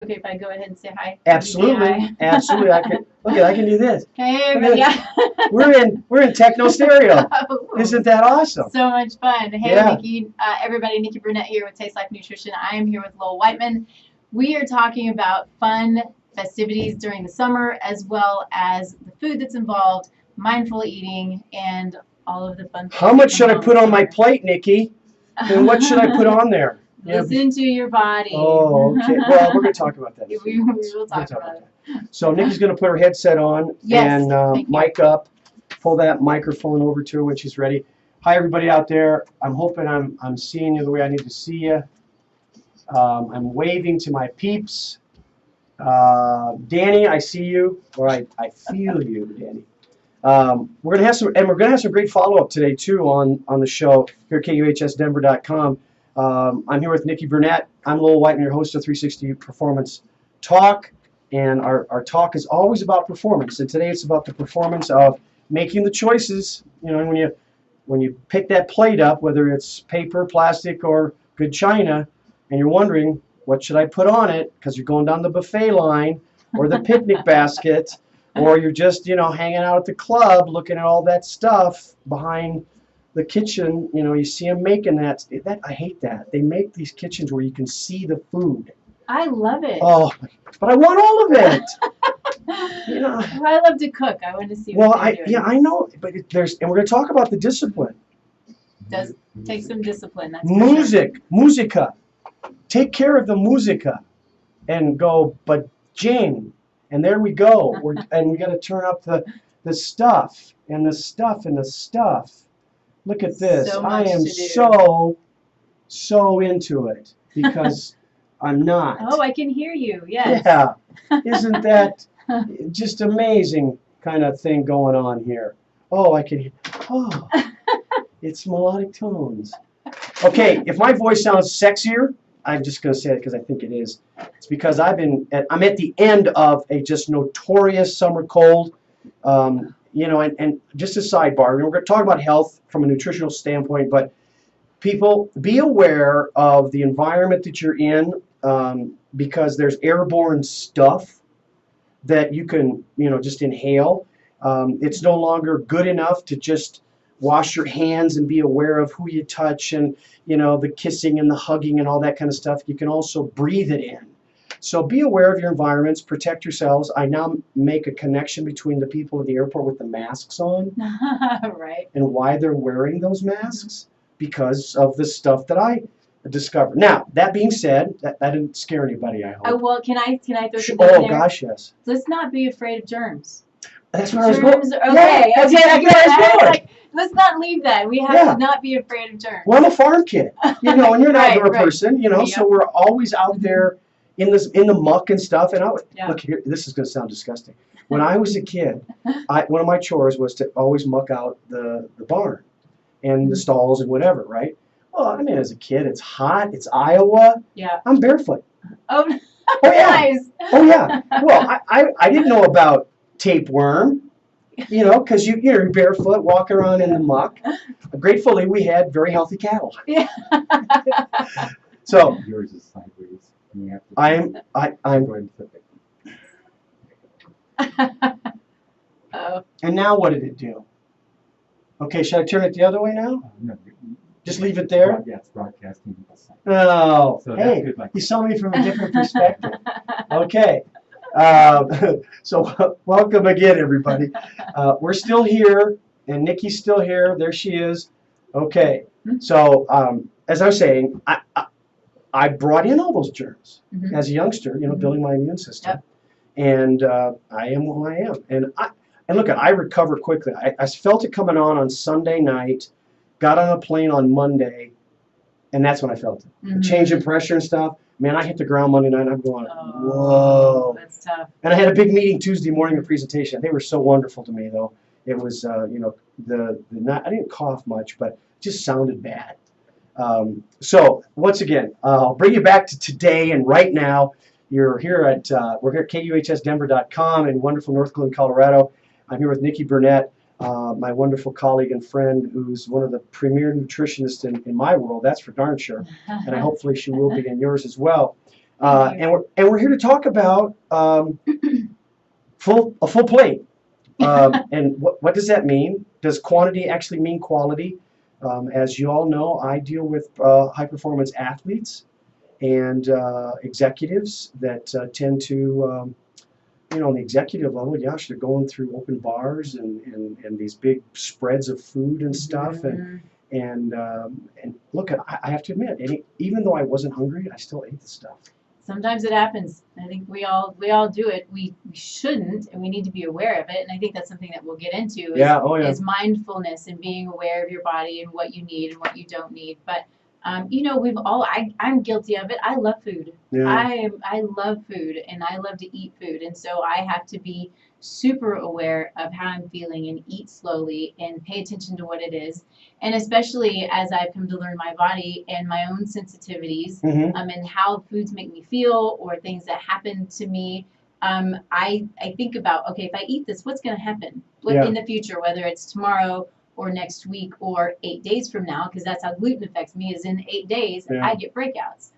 Okay, if I go ahead and say hi. Absolutely, absolutely. I can look at. I can do this. Hey, everybody. Yeah. We're in techno stereo. Isn't that awesome? So much fun. Hey, Yeah. Nikki, everybody. Nikki Burnett here with Taste Life Nutrition. I am here with Lowell Whiteman. We are talking about fun festivities during the summer, as well as the food that's involved, mindful eating, and all of the fun things. How much should I put on my plate, Nikki? And what should I put on there? Listen to your body. Oh, okay. Well, we're going to talk about that. We will talk about it. So Nikki's going to put her headset on Yes, and mic up. Pull that microphone over to her when she's ready. Hi, everybody out there. I'm hoping I'm seeing you the way I need to see you. I'm waving to my peeps. Danny, I see you, or I feel you, Danny. We're gonna have some great follow-up today too on the show here at KUHSdenver.com. I'm here with Nikki Burnett. I'm Lowell Whiteman, your host of 360 Performance Talk, and our talk is always about performance. And today it's about the performance of making the choices. You know, when you pick that plate up, whether it's paper, plastic, or good china, and you're wondering what should I put on it because you're going down the buffet line or the picnic basket. Or you're just, hanging out at the club looking at all that stuff behind the kitchen. You see them making that. I hate that. They make these kitchens where you can see the food. I love it. Oh, but I want all of it. I love to cook. I want to see what they're doing. Yeah, I know. But and we're going to talk about the discipline. Does take some discipline. That's musica. Take care of the musica and go, but Jane. And there we go. And we got to turn up the stuff and the stuff and the stuff. Look at this. So I much am to do. so into it because I'm not. Oh, I can hear you. Yes. Yeah. Isn't that just amazing kind of thing going on here? Oh, I can hear. Oh, it's melodic tones. Okay, if my voice sounds sexier, I'm just going to say it because I think it is. It's because I'm at the end of a just notorious summer cold. And just a sidebar, we're going to talk about health from a nutritional standpoint, but people, be aware of the environment that you're in because there's airborne stuff that you can, just inhale. It's no longer good enough to just wash your hands and be aware of who you touch and, the kissing and the hugging and all that kind of stuff. You can also breathe it in. So be aware of your environments, protect yourselves. I now make a connection between the people at the airport with the masks on Right. and why they're wearing those masks because of the stuff that I discovered. Now, that being said, that didn't scare anybody, I hope. Oh, well, can I throw something in there? Gosh, yes. Let's not be afraid of germs. That's where I was going. Okay. Yeah, that's exactly where I was going. Let's not leave that. We have to not be afraid of germs. Well, I'm a farm kid, and you're an outdoor person, Yep. so we're always out there in the muck and stuff. And look here, this is going to sound disgusting. When I was a kid, one of my chores was to always muck out the barn and the stalls and whatever, right? Well, I mean, as a kid, it's hot. It's Iowa. Yeah. I'm barefoot. Oh, yeah. Nice. Oh yeah. Well, I didn't know about tapeworm. Because you're barefoot, walking around in the muck. Gratefully, we had very healthy cattle. Yeah. So yours is sideways. I'm. Oh. And now what did it do? Okay, should I turn it the other way now? No, just leave it there. Yeah, it's broadcasting. Oh, so hey, you saw me from a different perspective. Okay. So welcome again, everybody. We're still here, and Nikki's still here. There she is. Okay. So as I was saying, I brought in all those germs as a youngster, building my immune system, and I am who I am. And look, I recovered quickly. I felt it coming on Sunday night, got on a plane on Monday, and that's when I felt it. The change in pressure and stuff. Man, I hit the ground Monday night, and I'm going, whoa. That's tough. And I had a big meeting Tuesday morning, a presentation. They were so wonderful to me, though. It was, I didn't cough much, but it just sounded bad. So, once again, I'll bring you back to today and right now. We're here at KUHSdenver.com in wonderful North Glen, Colorado. I'm here with Nikki Burnett. my wonderful colleague and friend who's one of the premier nutritionists in my world, that's for darn sure. And hopefully she will be in yours as well. And we're here to talk about a full plate. And what does that mean? Does quantity actually mean quality? As you all know, I deal with high performance athletes and executives that tend to, on the executive level, gosh, they're going through open bars and these big spreads of food and stuff. And look, I have to admit, even though I wasn't hungry, I still ate the stuff. Sometimes it happens. I think we all do it. We shouldn't, and we need to be aware of it. And I think that's something that we'll get into. Is mindfulness and being aware of your body and what you need and what you don't need. But we've all. I'm guilty of it. I love food. Yeah. I love food, and I love to eat food, and so I have to be super aware of how I'm feeling and eat slowly and pay attention to what it is. And especially as I've come to learn my body and my own sensitivities, and how foods make me feel or things that happen to me, I think about, okay, if I eat this, what's going to happen in the future, whether it's tomorrow or next week or 8 days from now, because that's how gluten affects me, is in 8 days, I get breakouts.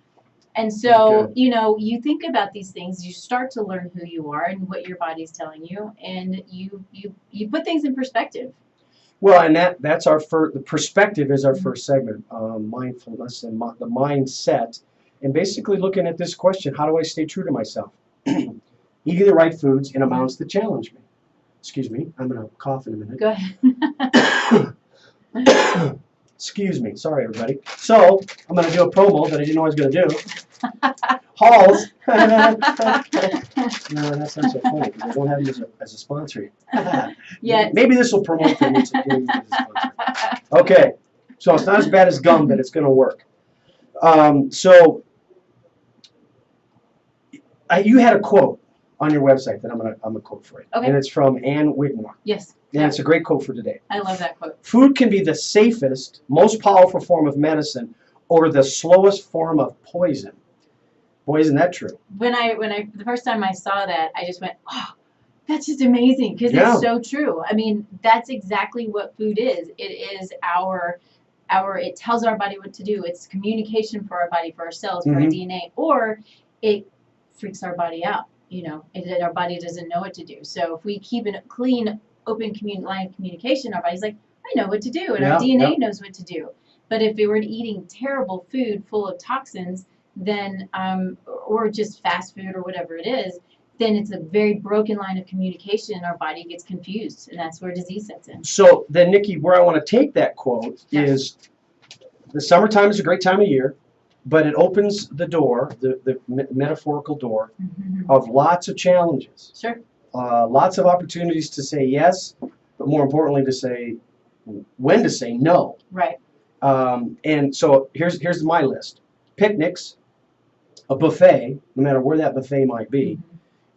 And so, you think about these things, you start to learn who you are and what your body's telling you, and you put things in perspective. Well, and that's the perspective is our first segment, mindfulness and the mindset, and basically looking at this question: how do I stay true to myself? Eating the right foods in amounts that challenge me. Excuse me, I'm going to cough in a minute. Go ahead. Excuse me. Sorry, everybody. So, I'm going to do a promo that I didn't know I was going to do. Halls. No, that's not so funny because I don't have him as a sponsor. Yes. Maybe this will promote them into being as a sponsor. Okay. So, it's not as bad as gum, but it's going to work. You had a quote on your website that I'm gonna quote for you. Okay. And it's from Ann Whitmore. Yes. And it's a great quote for today. I love that quote. Food can be the safest, most powerful form of medicine or the slowest form of poison. Boy, isn't that true? When the first time I saw that, I just went, oh, that's just amazing, because it's so true. I mean, that's exactly what food is. It is it tells our body what to do. It's communication for our body, for our cells, for our DNA, or it freaks our body out. Our body doesn't know what to do. So if we keep a clean, open line of communication, our body's like, I know what to do, and our DNA knows what to do. But if we were eating terrible food full of toxins, then, or just fast food or whatever it is, then it's a very broken line of communication, and our body gets confused, and that's where disease sets in. So then, Nikki, where I want to take that quote is the summertime is a great time of year. But it opens the door, the metaphorical door, of lots of challenges. Sure. Lots of opportunities to say yes, but more importantly, to say when to say no. Right. And so here's my list: picnics, a buffet, no matter where that buffet might be,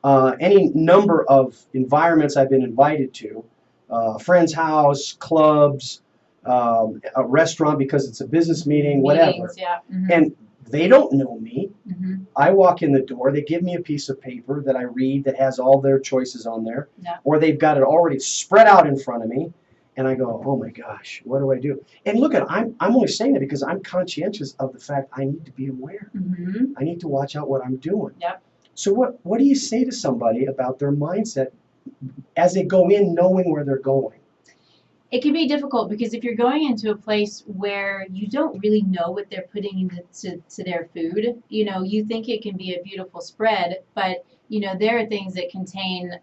any number of environments I've been invited to, a friend's house, clubs. A restaurant because it's a business meeting, whatever. And they don't know me. I walk in the door, they give me a piece of paper that I read that has all their choices on there, or they've got it already spread out in front of me, and I go, oh my gosh, what do I do? And look, I'm only saying that because I'm conscientious of the fact I need to be aware. I need to watch out what I'm doing. So what do you say to somebody about their mindset as they go in knowing where they're going? It can be difficult because if you're going into a place where you don't really know what they're putting into their food, you think it can be a beautiful spread, but there are things that contain,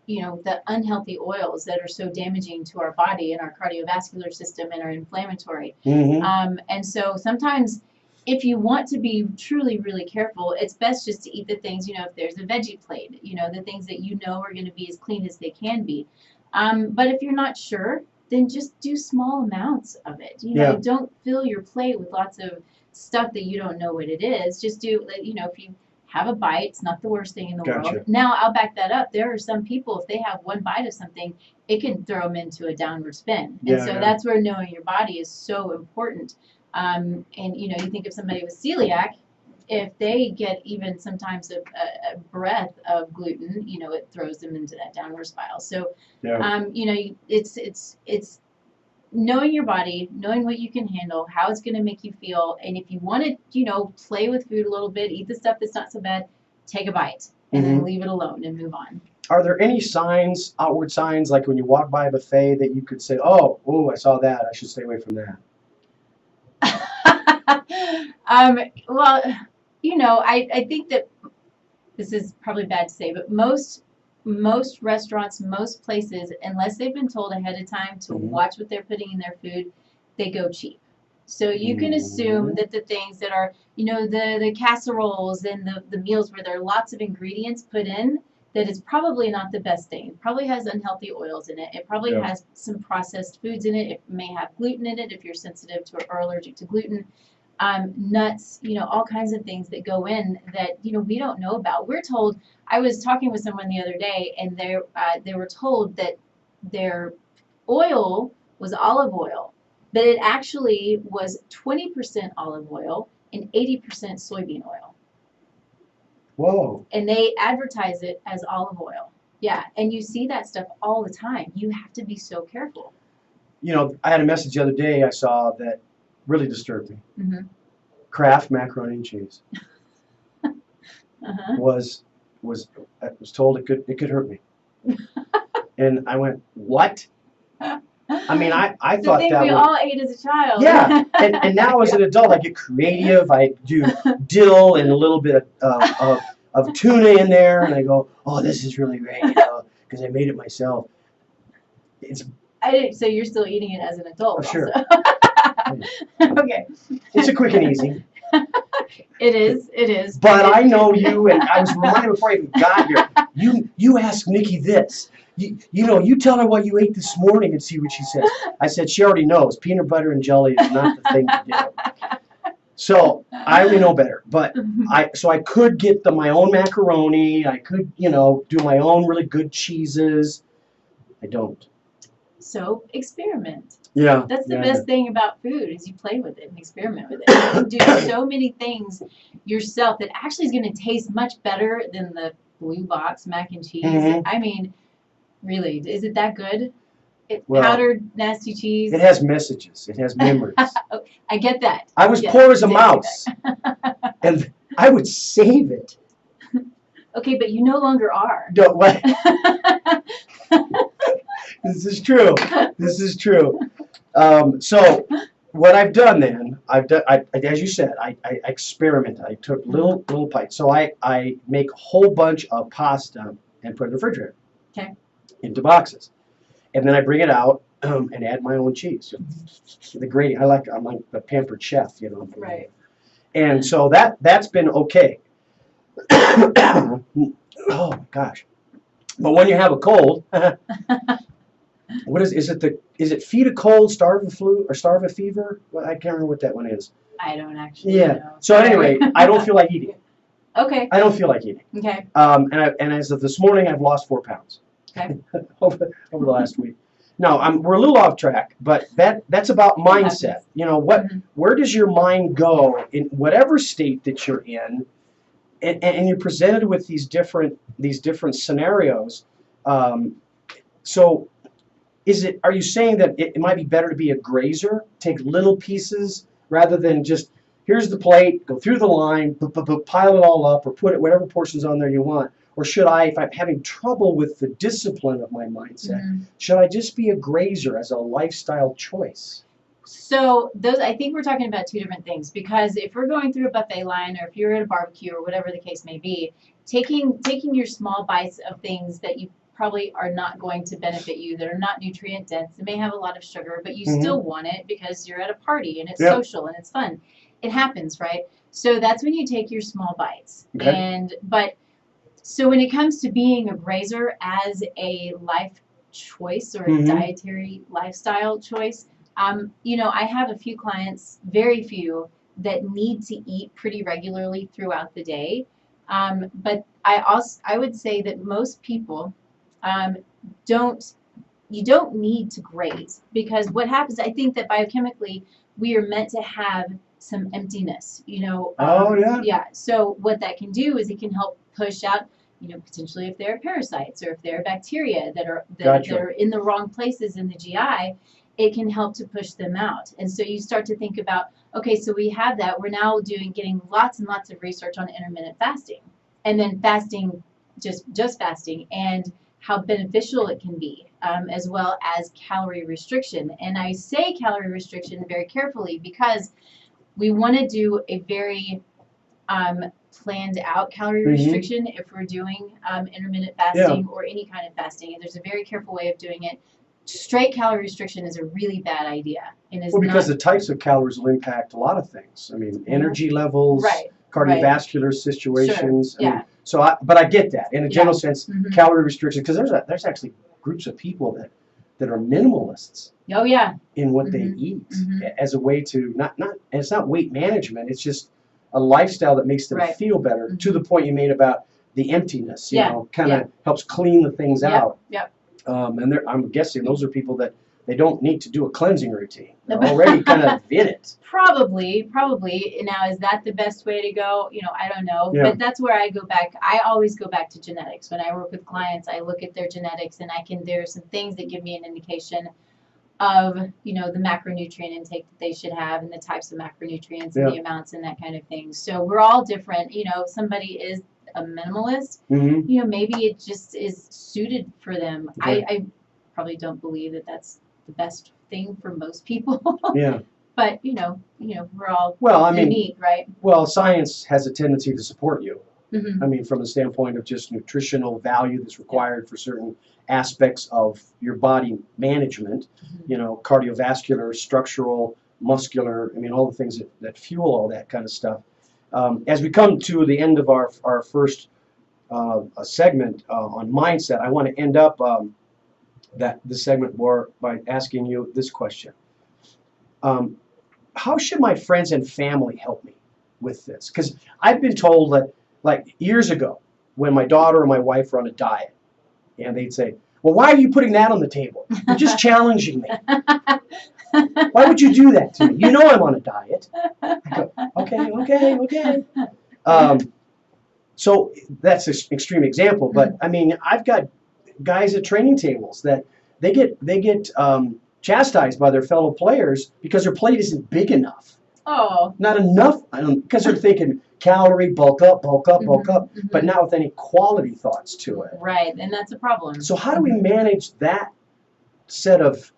the unhealthy oils that are so damaging to our body and our cardiovascular system and are inflammatory. And so sometimes, if you want to be truly, really careful, it's best just to eat the things, if there's a veggie plate, the things that are going to be as clean as they can be. But if you're not sure, then just do small amounts of it. Don't fill your plate with lots of stuff that you don't know what it is. Just do, if you have a bite, it's not the worst thing in the world. Now, I'll back that up. There are some people, if they have one bite of something, it can throw them into a downward spin. And so that's where knowing your body is so important. And, you think of somebody with celiac, if they get even sometimes a breath of gluten, it throws them into that downward spiral. So, it's knowing your body, knowing what you can handle, how it's going to make you feel, and if you want to, play with food a little bit, eat the stuff that's not so bad, take a bite and then leave it alone and move on. Are there any signs, outward signs, like when you walk by a buffet that you could say, oh, I saw that, I should stay away from that? Well, I think that this is probably bad to say, but most restaurants, most places, unless they've been told ahead of time to watch what they're putting in their food, they go cheap. So you can assume that the things that are, the casseroles and the meals where there are lots of ingredients put in, that is probably not the best thing. It probably has unhealthy oils in it. It probably has some processed foods in it. It may have gluten in it if you're sensitive to or allergic to gluten. Nuts, all kinds of things that go in that, we don't know about. We're told, I was talking with someone the other day, and they were told that their oil was olive oil, but it actually was 20% olive oil and 80% soybean oil. Whoa. And they advertise it as olive oil. Yeah, and you see that stuff all the time. You have to be so careful. I had a message the other day I saw that really disturbed me. Kraft macaroni and cheese was I was told it could hurt me, and I went, what? I mean, I thought thing that we all ate as a child. Yeah, and now as an adult, I get creative. I do dill and a little bit of tuna in there, and I go, oh, this is really great, because I made it myself. So you're still eating it as an adult? Oh, sure. Okay. It's a quick and easy. It is. But I know you, and I was reminded before I even got here. You asked Nikki this. You tell her what you ate this morning and see what she says. I said she already knows. Peanut butter and jelly is not the thing to do. So I already know better. But I could get my own macaroni. I could do my own really good cheeses. I don't. So experiment. Yeah. That's the best thing about food is you play with it and experiment with it. You can do so many things yourself that actually is going to taste much better than the blue box mac and cheese. I mean, really, is it that good? Powdered nasty cheese. It has messages. It has memories. Oh, I get that. I was poor as a mouse, and I would save it. Okay, but you no longer are. No, what? This is true. This is true. So what I've done then, as you said, I experiment. I took little bites. So I make a whole bunch of pasta and put it in the refrigerator. Okay. Into boxes, and then I bring it out and add my own cheese. The grading. I'm like the pampered chef, Right. And so that's been okay. Oh my gosh! But when you have a cold. What is it feed a cold, starve a flu, or starve a fever? Well, I can't remember what that one is. I don't actually know. So anyway, I don't feel like eating. Okay. I don't feel like eating. Okay. And as of this morning, I've lost 4 pounds. Okay. over the last week. No, we're a little off track, but that's about mindset. Where does your mind go in whatever state that you're in, and you're presented with these different scenarios. So are you saying that it might be better to be a grazer, take little pieces rather than just, here's the plate, go through the line, pile it all up, or put it whatever portions on there you want? Or should I, if I'm having trouble with the discipline of my mindset, should I just be a grazer as a lifestyle choice? So I think we're talking about two different things, because if we're going through a buffet line, or if you're at a barbecue or whatever the case may be, taking your small bites of things that you probably are not going to benefit you, that are not nutrient dense, it may have a lot of sugar, but you still want it because you're at a party and it's social and it's fun. It happens, right? So that's when you take your small bites. Okay. So when it comes to being a grazer as a life choice or a dietary lifestyle choice, I have a few clients, very few, that need to eat pretty regularly throughout the day. But I would say that most people you don't need to graze, because what happens, I think that biochemically we are meant to have some emptiness, Yeah. So what that can do is it can help push out, potentially if there are parasites or if there are bacteria that are in the wrong places in the GI. it can help to push them out. And so you start to think about, okay, so we have that. We're now getting lots and lots of research on intermittent fasting, and then fasting, just fasting, and how beneficial it can be, as well as calorie restriction. And I say calorie restriction very carefully because we want to do a very planned out calorie restriction if we're doing intermittent fasting or any kind of fasting. And there's a very careful way of doing it. Straight calorie restriction is a really bad idea. And is because the types of calories will impact a lot of things. I mean, energy levels, cardiovascular situations. Sure. I mean, but I get that in a general sense, calorie restriction, because there's actually groups of people that are minimalists. Oh yeah. In what they eat as a way to and it's not weight management. It's just a lifestyle that makes them feel better. To the point you made about the emptiness, you know, kind of helps clean the things out. Yep. And I'm guessing those are people that they don't need to do a cleansing routine. They're already kind of in it. Probably. Now, is that the best way to go? You know, I don't know. Yeah. But that's where I go back. I always go back to genetics. When I work with clients, I look at their genetics, and there are some things that give me an indication of, you know, the macronutrient intake that they should have, and the types of macronutrients and the amounts and that kind of thing. So we're all different. You know, if somebody is a minimalist, you know, maybe it just is suited for them. I probably don't believe that that's the best thing for most people. But you know, we're all unique, right? Well, science has a tendency to support you. I mean, from the standpoint of just nutritional value that's required for certain aspects of your body management, you know, cardiovascular, structural, muscular, I mean, all the things that fuel all that kind of stuff. As we come to the end of our first segment on mindset, I want to end up the segment more by asking you this question. How should my friends and family help me with this? Because I've been told that, like years ago, when my daughter or my wife were on a diet, and they'd say, well, why are you putting that on the table? You're just challenging me. Why would you do that to me? You know I'm on a diet. I go, okay. So that's an extreme example, but I mean, I've got guys at training tables that they get chastised by their fellow players because their plate isn't big enough. Oh. Not enough, because they're thinking calorie, bulk up, but not with any quality thoughts to it. Right, and that's a problem. So how do we manage that set of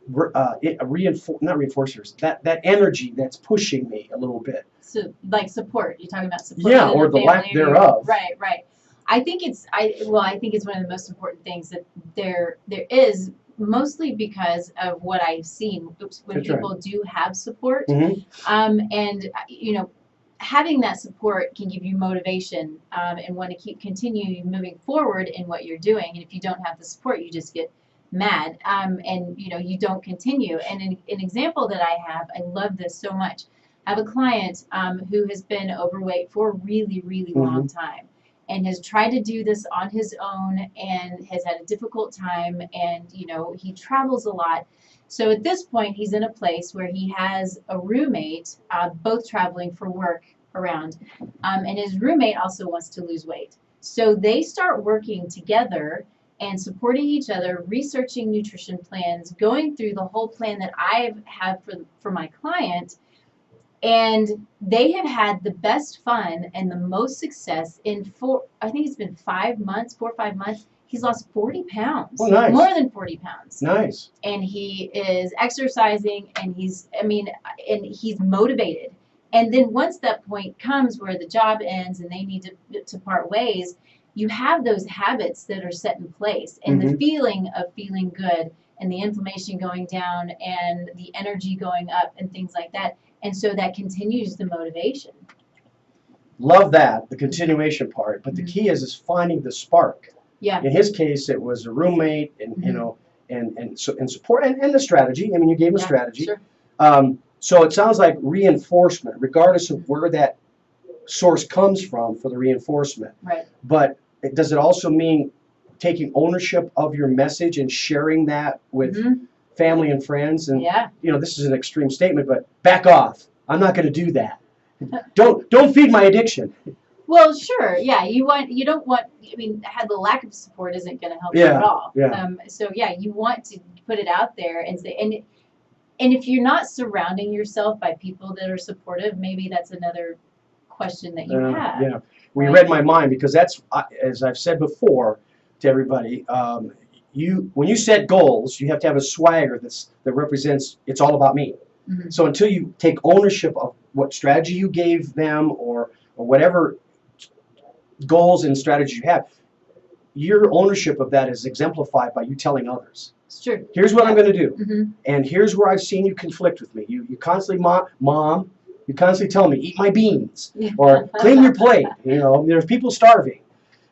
not reinforcers, that energy that's pushing me a little bit? So, like support. You're talking about support. Yeah, or the lack thereof. Right. I think it's one of the most important things that there is, mostly because of what I've seen when people do have support. And you know, having that support can give you motivation and want to continue moving forward in what you're doing. And if you don't have the support, you just get mad and you know, you don't continue. And an example that I have, I love this so much. I have a client who has been overweight for a really long time, and has tried to do this on his own and has had a difficult time, and you know, he travels a lot. So at this point, he's in a place where he has a roommate, both traveling for work around, and his roommate also wants to lose weight. So they start working together and supporting each other, researching nutrition plans, going through the whole plan that I have for my client. And they have had the best fun and the most success in 4 or 5 months. He's lost 40 pounds. Oh, nice. More than 40 pounds. Nice. And he is exercising, and he's motivated. And then once that point comes where the job ends and they need to part ways, you have those habits that are set in place, and the feeling of feeling good, and the inflammation going down, and the energy going up, and things like that. And so that continues the motivation. Love that, the continuation part. But the key is finding the spark. Yeah. In his case, it was a roommate, and you know, and support, and the strategy. I mean, you gave him a strategy. Sure. So it sounds like reinforcement, regardless of where that source comes from for the reinforcement. Right. But does it also mean taking ownership of your message and sharing that with family and friends? And you know, this is an extreme statement, but back off. I'm not going to do that. Don't feed my addiction. Well, sure, yeah. You don't want. I mean, the lack of support isn't going to help you at all. Yeah. So yeah, you want to put it out there and say, and And if you're not surrounding yourself by people that are supportive, maybe that's another question that you have. Yeah, we right? read my mind because that's, as I've said before to everybody, when you set goals, you have to have a swagger that represents it's all about me. Mhm. So until you take ownership of what strategy you gave them or whatever goals and strategies you have, your ownership of that is exemplified by you telling others. It's true. Here's what I'm going to do, Mhm. and here's where I've seen you conflict with me. You constantly, mom, you constantly tell me, eat my beans, Yeah. or clean your plate. You know, there's people starving.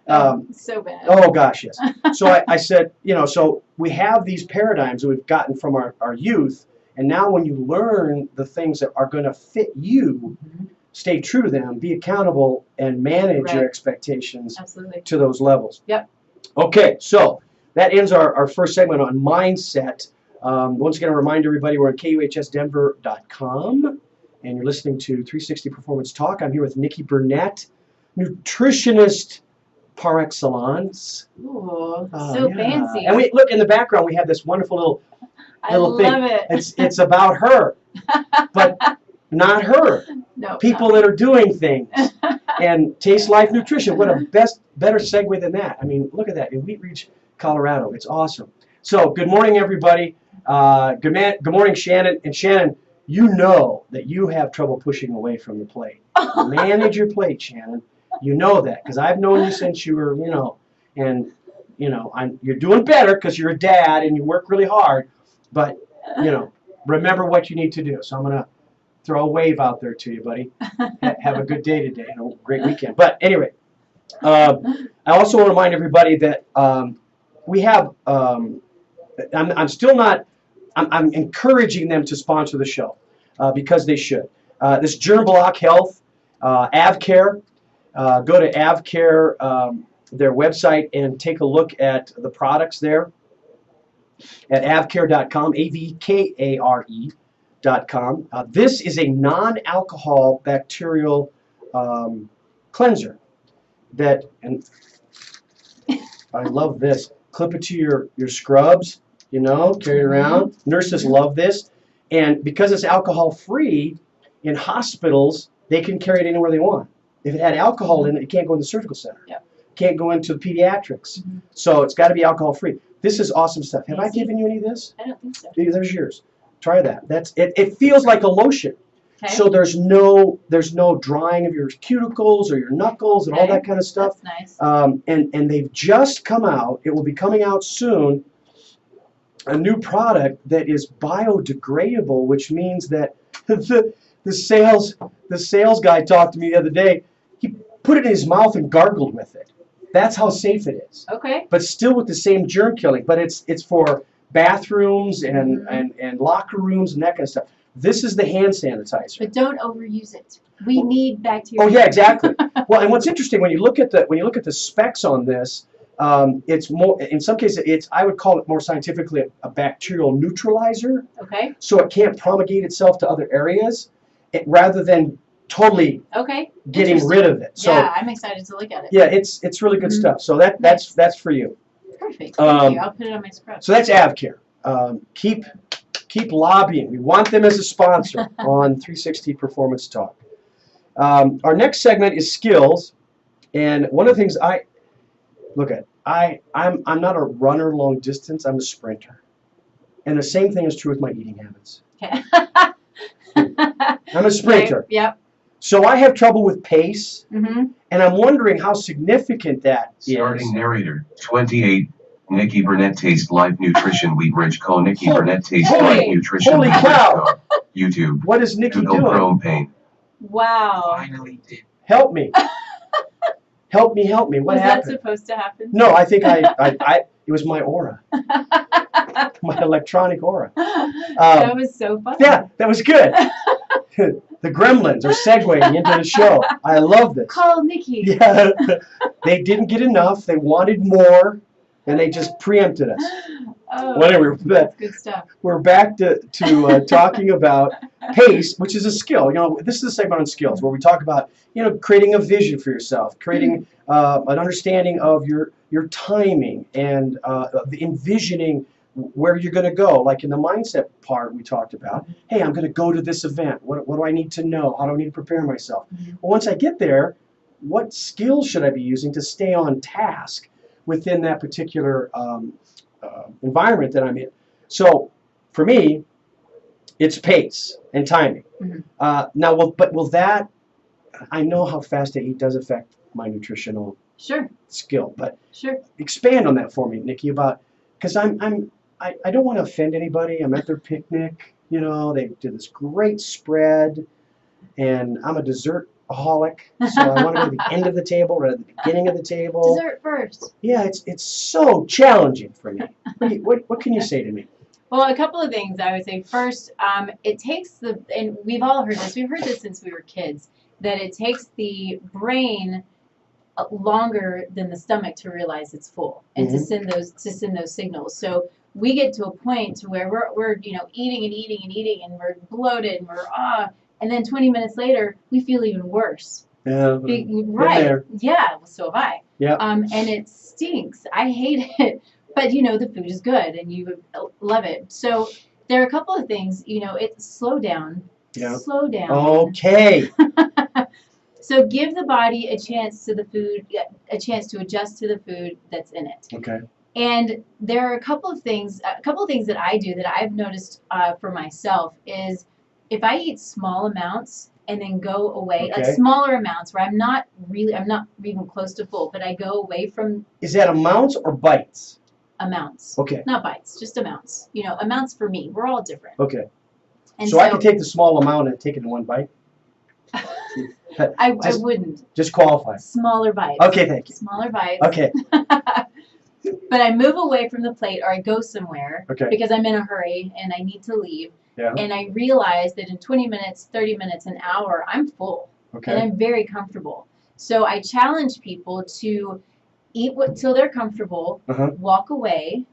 So bad. Oh gosh, yes. So I said, you know, so we have these paradigms that we've gotten from our youth, and now when you learn the things that are going to fit you, Mhm. stay true to them, be accountable, and manage your Right. expectations Absolutely. to those levels. Yep. Okay, so that ends our first segment on mindset. Once again, a reminder, everybody, we're on KUHSdenver.com, and you're listening to 360 Performance Talk. I'm here with Nikki Burnett, nutritionist par excellence. Ooh, so Yeah. fancy. And we look in the background. We have this wonderful little I little thing. love it. It's about her, but not her. No, People that are doing things. And Taste Life Nutrition. What a better segue than that. I mean, look at that. In Wheat Ridge, Colorado. It's awesome. So, good morning, everybody. Good morning, Shannon. And Shannon, you know that you have trouble pushing away from the plate. Manage your plate, Shannon. You know that because I've known you since you were, and you're doing better because you're a dad and you work really hard. But remember what you need to do. So I'm gonna throw a wave out there to you, buddy. Have a good day today and a great weekend. But anyway, I also want to remind everybody that we have. I'm still not. I'm encouraging them to sponsor the show because they should. This Germ Block Health, AvCare. Go to AvCare, their website, and take a look at the products there at avcare.com, AVKARE.com. This is a non-alcohol bacterial cleanser and I love this. Clip it to your scrubs, carry it around. Nurses love this. And because it's alcohol-free, in hospitals, they can carry it anywhere they want. If it had alcohol in it, it can't go in the surgical center. Yep. Can't go into the pediatrics. Mm-hmm. So it's got to be alcohol-free. This is awesome stuff. Have I Easy. given you any of this? I don't think so. There's yours. Try that. That's it. It feels like a lotion. Okay. So there's no drying of your cuticles or your knuckles and all Okay. that kind of stuff. That's nice. And they've just come out. It will be coming out soon. A new product that is biodegradable, which means that the sales guy talked to me the other day. He put it in his mouth and gargled with it. That's how safe it is. Okay. But still with the same germ killing. But it's for bathrooms and locker rooms and that kind of stuff. This is the hand sanitizer. But don't overuse it. We need bacteria. Oh yeah, exactly. Well, and what's interesting when you look at the specs on this, it's more, in some cases, I would call it more scientifically a bacterial neutralizer. Okay. So it can't propagate itself to other areas, rather than totally Okay. getting rid of it. So yeah, I'm excited to look at it. yeah, it's really good stuff. So that's for you. Perfect. Thank you. I'll put it on my scrub. So that's AvCare. Keep lobbying. We want them as a sponsor on 360 Performance Talk. Our next segment is skills, and one of the things I'm not a runner long distance. I'm a sprinter, and the same thing is true with my eating habits. Okay. I'm a sprinter. Okay. Yep. So I have trouble with pace, Mm-hmm. and I'm wondering how significant that is. Starting narrator, 28. Nikki Burnett Taste Life Nutrition Wheat Ridge Co. Nikki Holy- Burnett Taste holy- Life Nutrition holy Wheat Ridge cow. Co. YouTube. What is Nikki Google doing? Chrome Paint. Wow. Finally did. Help me. Help me. What Was that happened? supposed to happen? No, I think it was my aura. My electronic aura. That was so fun. Yeah, that was good. The gremlins are segueing into the show. I love this. Call Nikki. Yeah, they didn't get enough. They wanted more, and they just preempted us. Oh, Whatever. that's good stuff. We're back to talking about pace, which is a skill. This is a segment on skills where we talk about creating a vision for yourself, creating an understanding of your timing, and envisioning where you're going to go. Like in the mindset part we talked about, hey, I'm going to go to this event. What do I need to know? How do I need to prepare myself? Well, once I get there, what skills should I be using to stay on task within that particular environment that I'm in? So for me, it's pace and timing. Now, will that, I know how fast I eat does affect my nutritional skill, but expand on that for me, Nikki, about, because I don't want to offend anybody. I'm at their picnic, you know, they do this great spread, and I'm a dessertaholic, so I want to go to the end of the table rather than the beginning of the table. Dessert first. Yeah, it's so challenging for me. What can you say to me? Well, a couple of things I would say. First, it takes and we've all heard this. We've heard this since we were kids, that it takes the brain longer than the stomach to realize it's full and to send those signals. So we get to a point to where we're eating and eating and eating, and we're bloated and we're and then 20 minutes later we feel even worse. Yeah, right. There. Yeah. So have I. Yeah. And it stinks. I hate it. But the food is good and you love it. So there are a couple of things. It's slow down. Yeah. Slow down. Okay. So give the body a chance to adjust to the food that's in it. Okay. And there are a couple of things that I do that I've noticed for myself is if I eat small amounts and then go away, like smaller amounts where I'm not even close to full, but I go away from. Is that amounts or bites? Amounts. Okay. Not bites, just amounts. Amounts for me. We're all different. Okay. And so I can take the small amount and take it in one bite? I wouldn't. Just qualify. Smaller bites. Okay, thank you. Smaller bites. Okay. But I move away from the plate or I go somewhere because I'm in a hurry and I need to leave. Yeah. And I realize that in 20 minutes, 30 minutes, an hour, I'm full. Okay. And I'm very comfortable. So I challenge people to eat till they're comfortable, walk away,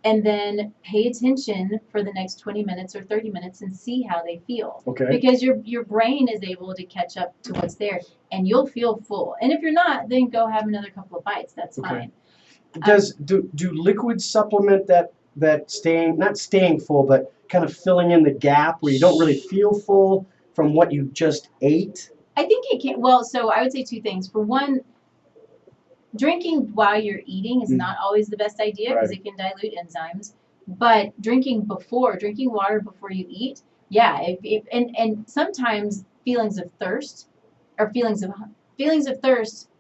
and then pay attention for the next 20 minutes or 30 minutes and see how they feel. Okay. Because your brain is able to catch up to what's there, and you'll feel full. And if you're not, then go have another couple of bites. That's fine. Do liquids supplement that not staying full, but kind of filling in the gap where you don't really feel full from what you just ate? I think it can. Well, so I would say two things. For one, drinking while you're eating is not always the best idea because it can dilute enzymes. But drinking water before you eat, and sometimes feelings of thirst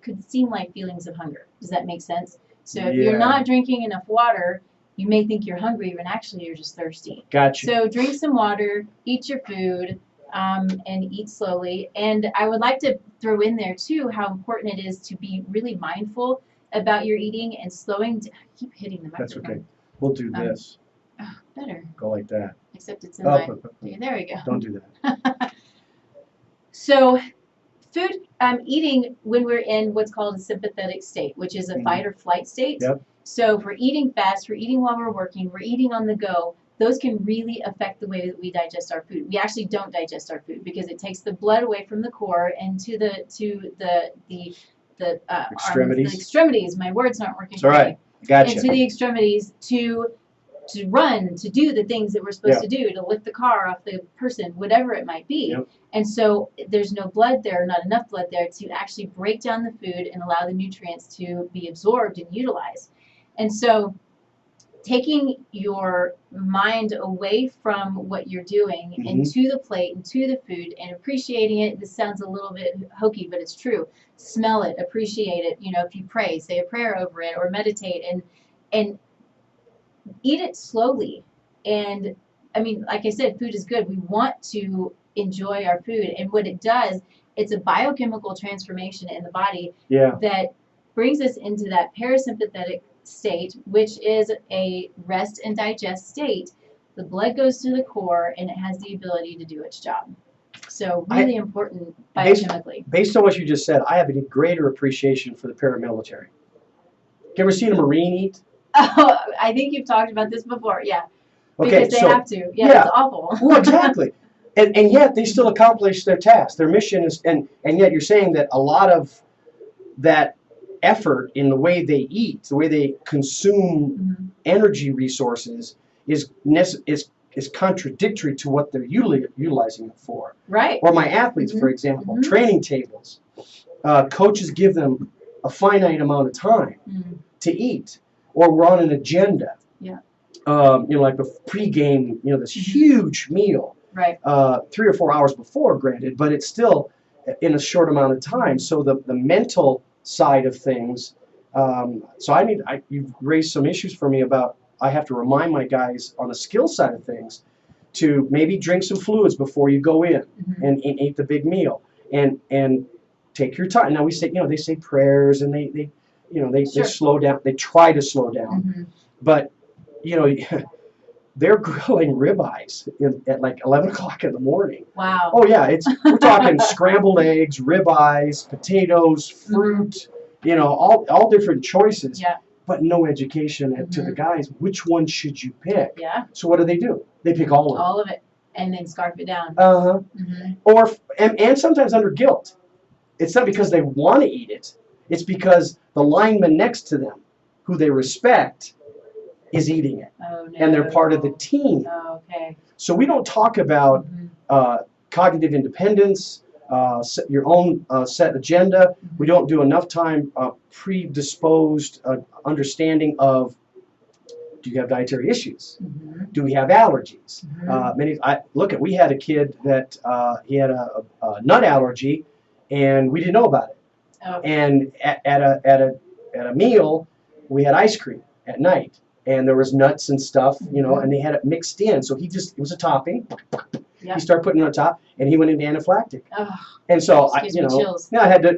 could seem like feelings of hunger. Does that make sense? So if you're not drinking enough water, you may think you're hungry when actually you're just thirsty. Gotcha. So drink some water, eat your food, and eat slowly. And I would like to throw in there too how important it is to be really mindful about your eating and slowing down. I keep hitting the microphone. That's okay. We'll do this. Oh, better. Go like that. Except it's in my. There we go. Don't do that. So, food eating when we're in what's called a sympathetic state, which is a fight or flight state. Yep. So if we're eating fast, we're eating while we're working, we're eating on the go, those can really affect the way that we digest our food. We actually don't digest our food because it takes the blood away from the core and to the extremities. The extremities. My words aren't working. It's all right. Gotcha. And to the extremities to run, to do the things that we're supposed to do, to lift the car off the person, whatever it might be. Yep. And so there's no blood there, not enough blood there to actually break down the food and allow the nutrients to be absorbed and utilized. And so taking your mind away from what you're doing and to the plate and to the food and appreciating it. This sounds a little bit hokey, but it's true. Smell it, appreciate it. If you pray, say a prayer over it or meditate and eat it slowly. And I mean, like I said, food is good. We want to enjoy our food. And what it does, it's a biochemical transformation in the body that brings us into that parasympathetic state, which is a rest and digest state. The blood goes to the core and it has the ability to do its job. So really important biochemically. Based on what you just said, I have a greater appreciation for the paramilitary. You ever seen a Marine eat? Oh, I think you've talked about this before, Okay, because they have to. Yeah, it's awful. Well, exactly. And yet they still accomplish their task. Their mission is, and yet you're saying that a lot of that effort in the way they eat, the way they consume energy resources is contradictory to what they're utilizing it for. Right. Or my athletes, for example, training tables. Coaches give them a finite amount of time to eat, or we're on an agenda. Yeah. Like a pregame, this huge meal. Right. 3 or 4 hours before, granted, but it's still in a short amount of time. So the mental side of things. So you've raised some issues for me about I have to remind my guys on the skill side of things to maybe drink some fluids before you go in and eat the big meal and take your time. Now we say, they say prayers and they slow down. They try to slow down, but they're grilling ribeyes at like 11 o'clock in the morning. Wow. Oh yeah, we're talking scrambled eggs, ribeyes, potatoes, fruit, all different choices. Yeah. But no education to the guys. Which one should you pick? Yeah. So what do? They pick all of them. All of it, and then scarf it down. Or and sometimes under guilt. It's not because they want to eat it. It's because the lineman next to them, who they respect, is eating it. Oh, no. And they're part of the team. Oh, okay. So we don't talk about cognitive independence, your own set agenda. We don't do enough time predisposed understanding of, do you have dietary issues? Do we have allergies? We had a kid that he had a nut allergy, and we didn't know about it. Oh. And at a meal, we had ice cream at night. And there was nuts and stuff, and they had it mixed in. So it was a topping. Yeah. He started putting it on top, and he went into anaphylactic. Oh, and so gives me chills. I had to,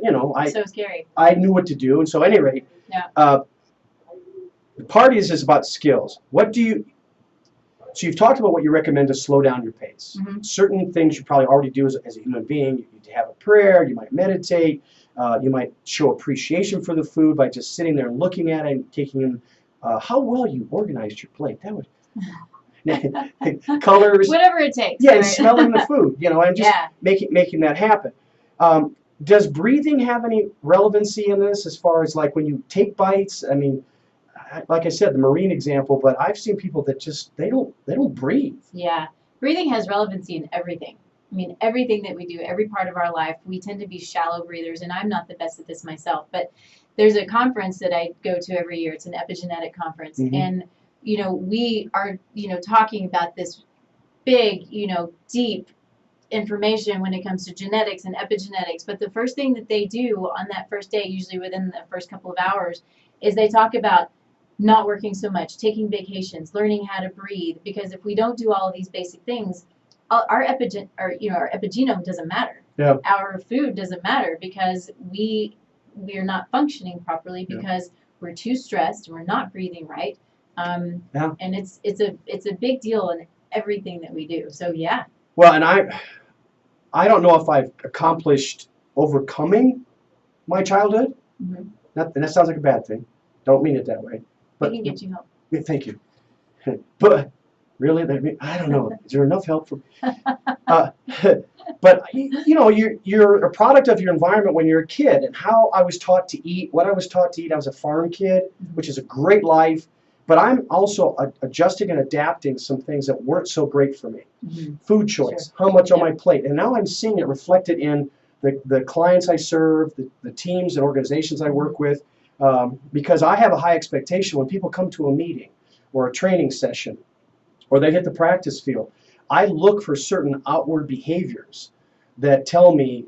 so scary. I knew what to do, and so at any rate, the part is about skills. So you've talked about what you recommend to slow down your pace. Certain things you probably already do as a human being. You need to have a prayer. You might meditate. You might show appreciation for the food by just sitting there and looking at it and taking in. How well you organized your plate. That would colors. Whatever it takes. Yeah, right? and smelling the food, and just making that happen. Does breathing have any relevancy in this as far as like when you take bites? I mean, like I said, the marine example, but I've seen people that just they don't breathe. Yeah, breathing has relevancy in everything. I mean, everything that we do, every part of our life, we tend to be shallow breathers, and I'm not the best at this myself, but there's a conference that I go to every year. It's an epigenetic conference, and we are talking about this big, deep information when it comes to genetics and epigenetics. But the first thing that they do on that first day, usually within the first couple of hours, is they talk about not working so much, taking vacations, learning how to breathe. Because if we don't do all of these basic things, our epigenome doesn't matter. Yeah. Our food doesn't matter because we are not functioning properly because we're too stressed, we're not breathing right, and it's a big deal in everything that we do. So yeah. Well, and I don't know if I've accomplished overcoming my childhood. And that sounds like a bad thing. Don't mean it that way. But we can get you help. Yeah, thank you. But really, I don't know. Is there enough help for? But you're a product of your environment when you're a kid, and how I was taught to eat. What I was taught to eat. I was a farm kid, which is a great life. But I'm also adjusting and adapting some things that weren't so great for me. Food choice, how much on my plate, and now I'm seeing it reflected in the clients I serve, the teams and organizations I work with, because I have a high expectation when people come to a meeting or a training session, or they hit the practice field. I look for certain outward behaviors that tell me,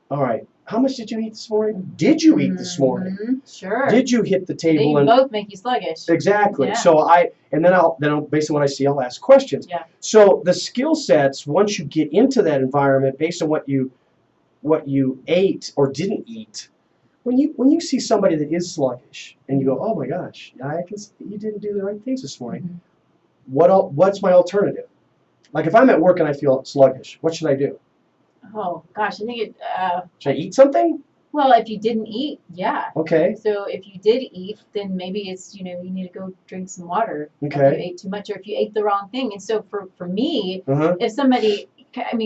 all right, how much did you eat this morning? Did you eat this morning? Sure. Did you hit the table? They both make you sluggish. Exactly. Yeah. So I'll based on what I see, I'll ask questions. Yeah. So the skill sets, once you get into that environment, based on what you ate or didn't eat, when you see somebody that is sluggish and you go, oh my gosh, I can see you didn't do the right things this morning. What's my alternative? Like if I'm at work and I feel sluggish, what should I do? Oh gosh, I think it. Should I eat something? Well, if you didn't eat, yeah. Okay. So if you did eat, then maybe it's you need to go drink some water. Okay. If you ate too much, or if you ate the wrong thing. And so for me, if somebody,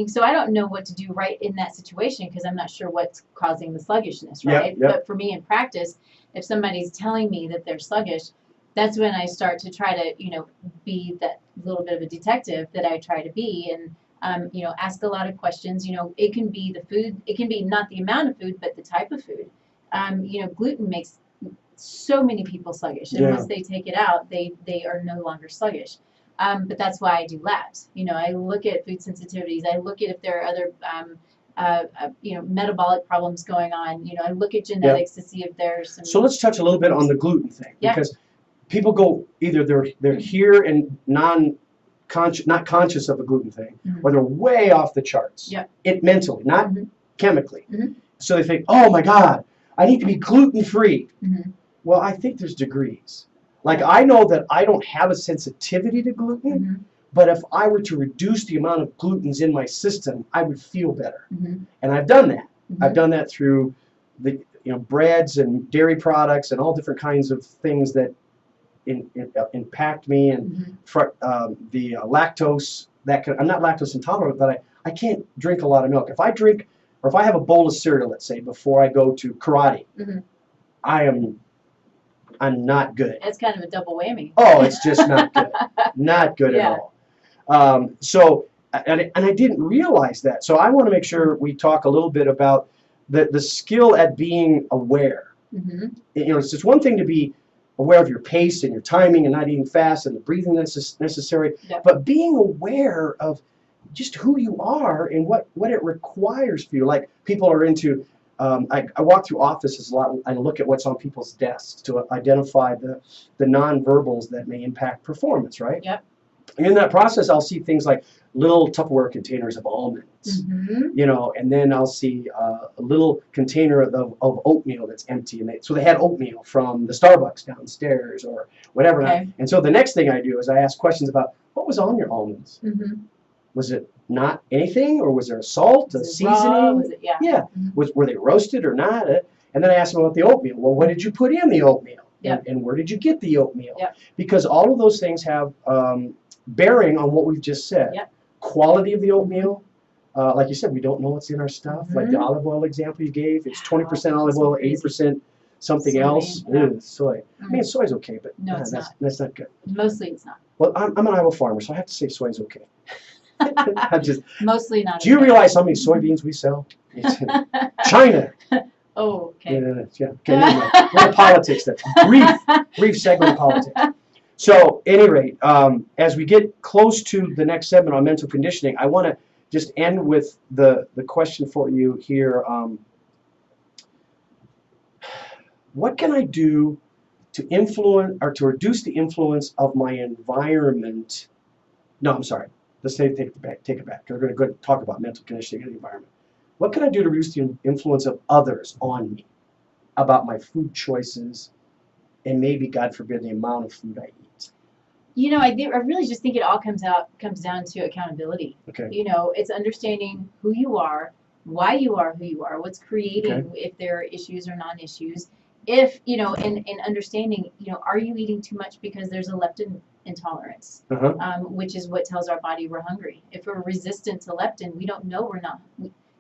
so I don't know what to do right in that situation because I'm not sure what's causing the sluggishness, right? Yep. But for me in practice, if somebody's telling me that they're sluggish, that's when I start to try to, be that little bit of a detective that I try to be, and ask a lot of questions. It can be the food, it can be not the amount of food, but the type of food. Gluten makes so many people sluggish, and once they take it out, they are no longer sluggish. But that's why I do labs. I look at food sensitivities. I look at if there are other metabolic problems going on. I look at genetics to see if there's some. So let's touch a little bit on the gluten thing, because people go either they're here and not conscious of a gluten thing, or they're way off the charts. It mentally, not chemically. So they think, oh my God, I need to be gluten free. Well, I think there's degrees. Like, I know that I don't have a sensitivity to gluten, but if I were to reduce the amount of glutens in my system, I would feel better. And I've done that. I've done that through the breads and dairy products and all different kinds of things that impact me, and the lactose. I'm not lactose intolerant, but I can't drink a lot of milk. If I drink, or if I have a bowl of cereal, let's say, before I go to karate, I'm not good. It's kind of a double whammy. Oh, it's just not good. Not good at all. So, and I didn't realize that. So I want to make sure we talk a little bit about the skill at being aware. It's just one thing to be aware of your pace and your timing and not eating fast and the breathing that's necessary, but being aware of just who you are and what it requires for you. Like, people are into, I walk through offices a lot and look at what's on people's desks to identify the nonverbals that may impact performance, right? And in that process, I'll see things like little Tupperware containers of almonds, and then I'll see a little container of oatmeal that's empty. And so they had oatmeal from the Starbucks downstairs or whatever. And so the next thing I do is I ask questions about what was on your almonds. Was it not anything, or was there a salt, a seasoning? Were they roasted or not? And then I ask them about the oatmeal. Well, what did you put in the oatmeal? And where did you get the oatmeal? Because all of those things have bearing on what we've just said. Quality of the oatmeal. Like you said, we don't know what's in our stuff. Like the olive oil example you gave, it's 20% olive oil, 80% something else. Soy. I mean, soy's okay, but that's not good. Mostly it's not. Well, I'm an Iowa farmer, so I have to say soy's okay. I'm just mostly not. Do you realize how many soybeans we sell? China. Oh, okay. Okay, we're in politics. That's brief segment of politics. So, at any rate, as we get close to the next segment on mental conditioning, I want to just end with the question for you here. What can I do to influence or to reduce the influence of my environment? No, I'm sorry. Let's take it back. We're going to go talk about mental conditioning and the environment. What can I do to reduce the influence of others on me about my food choices and maybe, God forbid, the amount of food I eat? I really just think it all comes down to accountability. It's understanding who you are, why you are who you are, what's creating, if there are issues or non-issues. If, and understanding, are you eating too much because there's a leptin intolerance, which is what tells our body we're hungry. If we're resistant to leptin, we don't know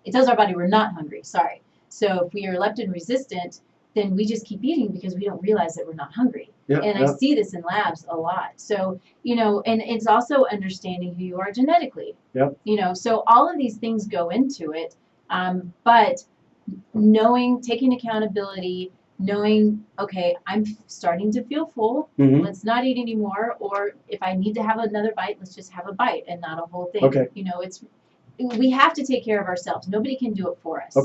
it tells our body we're not hungry, sorry. So if we are leptin resistant, then we just keep eating because we don't realize that we're not hungry. I see this in labs a lot. So, and it's also understanding who you are genetically. So all of these things go into it, but taking accountability, knowing, okay, I'm starting to feel full, let's not eat anymore, or if I need to have another bite, let's just have a bite and not a whole thing. We have to take care of ourselves. Nobody can do it for us.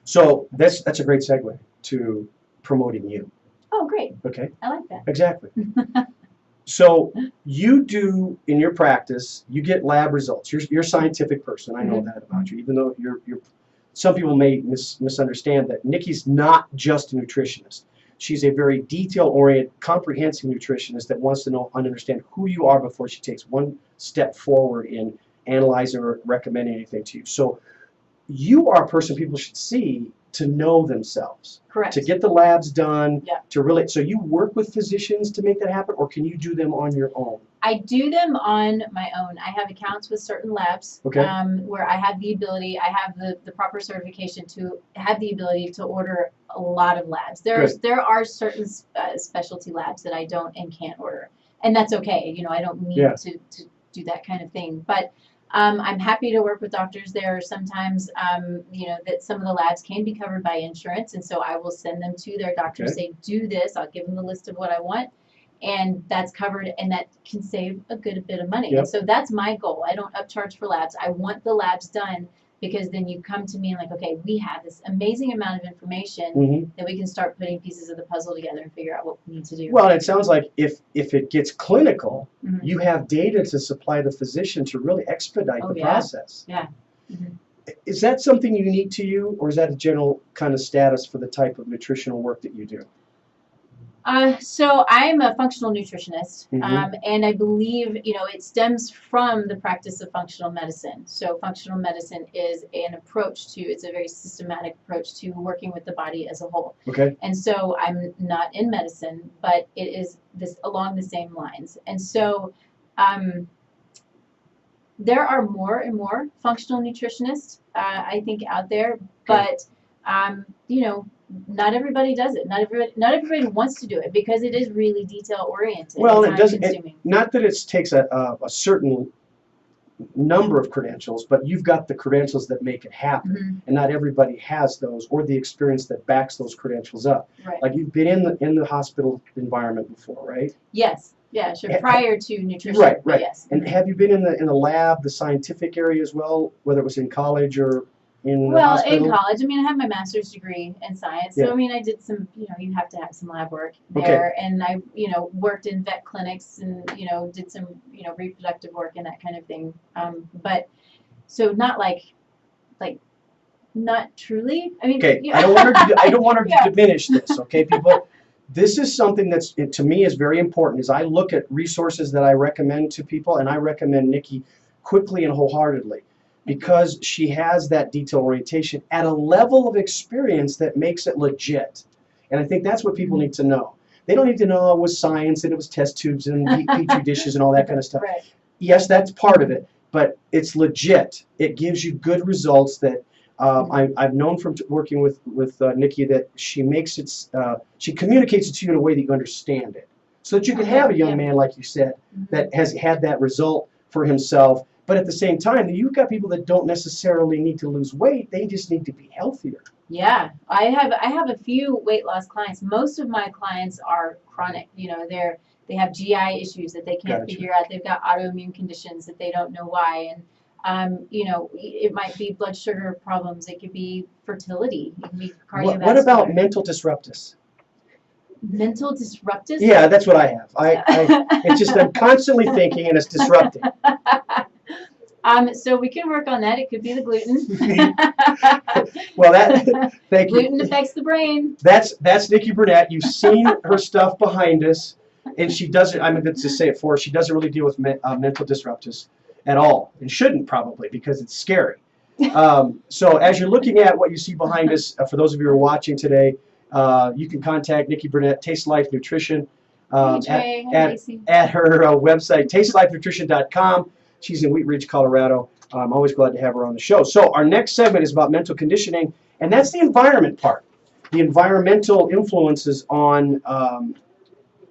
So that's a great segue to promoting you. Oh, great. Okay. I like that. Exactly. So you do, in your practice, you get lab results. You're a scientific person. I know that about you, even though you're some people may misunderstand that. Nikki's not just a nutritionist. She's a very detail-oriented, comprehensive nutritionist that wants to know and understand who you are before she takes one step forward in analyzing or recommending anything to you. So you are a person people should see to know themselves. Correct. To get the labs done, to really, so you work with physicians to make that happen, or can you do them on your own? I do them on my own. I have accounts with certain labs Okay. where I have the ability, I have the proper certification to have the ability to order a lot of labs. There are certain specialty labs that I don't and can't order, and that's okay. I don't need to do that kind of thing. But I'm happy to work with doctors. There are sometimes, that some of the labs can be covered by insurance, and so I will send them to their doctor, say, do this. I'll give them the list of what I want. And that's covered, and that can save a good bit of money. Yep. And so that's my goal. I don't upcharge for labs. I want the labs done because then you come to me and like, okay, we have this amazing amount of information that we can start putting pieces of the puzzle together and figure out what we need to do. Well, it sounds like if it gets clinical, you have data to supply the physician to really expedite the process. Yeah. Is that something unique to you, or is that a general kind of status for the type of nutritional work that you do? So I'm a functional nutritionist, and I believe, it stems from the practice of functional medicine. So functional medicine is it's a very systematic approach to working with the body as a whole. Okay. And so I'm not in medicine, but it is this along the same lines. And so there are more and more functional nutritionists, I think, out there, but not everybody does it. Not everybody wants to do it because it is really detail oriented. Well, it doesn't. Not that it takes a certain number of credentials, but you've got the credentials that make it happen, and not everybody has those or the experience that backs those credentials up. Right. Like you've been in the hospital environment before, right? Yes. Yeah, sure. Prior to nutrition. Right. Yes. And have you been in the lab, the scientific area as well, whether it was in college or in the hospital? In college, I have my master's degree in science, so I did some, you have to have some lab work there, and I, worked in vet clinics and, did some, reproductive work and that kind of thing. But so not not truly. Okay, I don't want her to diminish this. Okay, people. This is something that's, to me, is very important. As I look at resources that I recommend to people, and I recommend Nikki quickly and wholeheartedly, because she has that detail orientation at a level of experience that makes it legit. And I think that's what people need to know. They don't need to know it was science and it was test tubes and petri dishes and all that kind of stuff. Right. Yes, that's part of it, but it's legit. It gives you good results that I've known from working with Nikki that she makes it, she communicates it to you in a way that you understand it. So that you can have a young man, like you said, that has had that result for himself. But at the same time, you've got people that don't necessarily need to lose weight; they just need to be healthier. Yeah, I have a few weight loss clients. Most of my clients are chronic. They have GI issues that they can't figure out. They've got autoimmune conditions that they don't know why, and it might be blood sugar problems. It could be fertility. It could be cardiovascular. What about mental disruptus? Mental disruptus? Yeah, that's what I have. It's just I'm constantly thinking, and it's disrupting. So we can work on that. It could be the gluten. Well, thank you. Gluten affects the brain. That's Nikki Burnett. You've seen her stuff behind us, and she doesn't. I'm going to say it for her. She doesn't really deal with mental disruptus at all, and shouldn't probably because it's scary. So as you're looking at what you see behind us, for those of you who are watching today, you can contact Nikki Burnett, Taste Life Nutrition, at her website, tastelifenutrition.com. She's in Wheat Ridge, Colorado. I'm always glad to have her on the show. So our next segment is about mental conditioning, and that's the environment part. The environmental influences on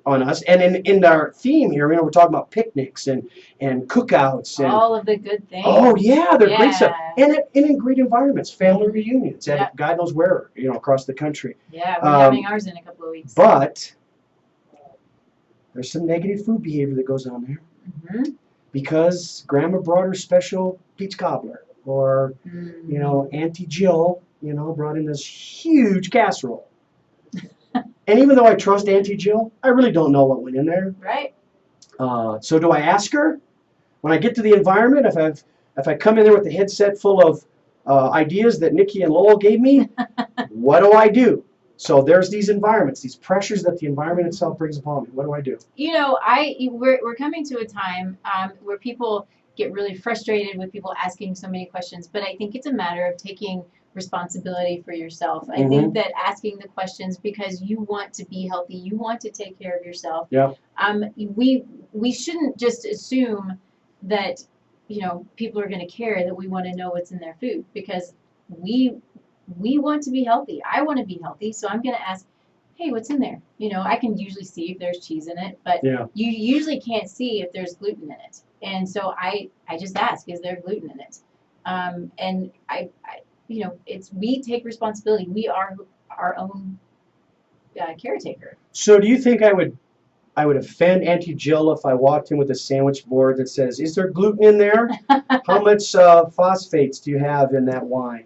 us. And in our theme here, we're talking about picnics and cookouts. And all of the good things. Oh, yeah, they're great stuff. And in great environments, family reunions, at God knows where, across the country. Yeah, we're having ours in a couple of weeks. But there's some negative food behavior that goes on there. Because Grandma brought her special peach cobbler, or Auntie Jill, brought in this huge casserole. And even though I trust Auntie Jill, I really don't know what went in there. Right. So do I ask her when I get to the environment? If I come in there with the headset full of ideas that Nikki and Lowell gave me, what do I do? So there's these environments, these pressures that the environment itself brings upon me. What do I do? We're coming to a time where people get really frustrated with people asking so many questions, but I think it's a matter of taking responsibility for yourself. I think that asking the questions because you want to be healthy, you want to take care of yourself. Yeah. we shouldn't just assume that, people are going to care that we want to know what's in their food, because we want to be healthy. I want to be healthy, so I'm going to ask, hey, what's in there? I can usually see if there's cheese in it, but Yeah. you usually can't see if there's gluten in it. And so I just ask, is there gluten in it? And we take responsibility. We are our own caretaker. So do you think I would offend Auntie Jill if I walked in with a sandwich board that says, is there gluten in there? How much phosphates do you have in that wine?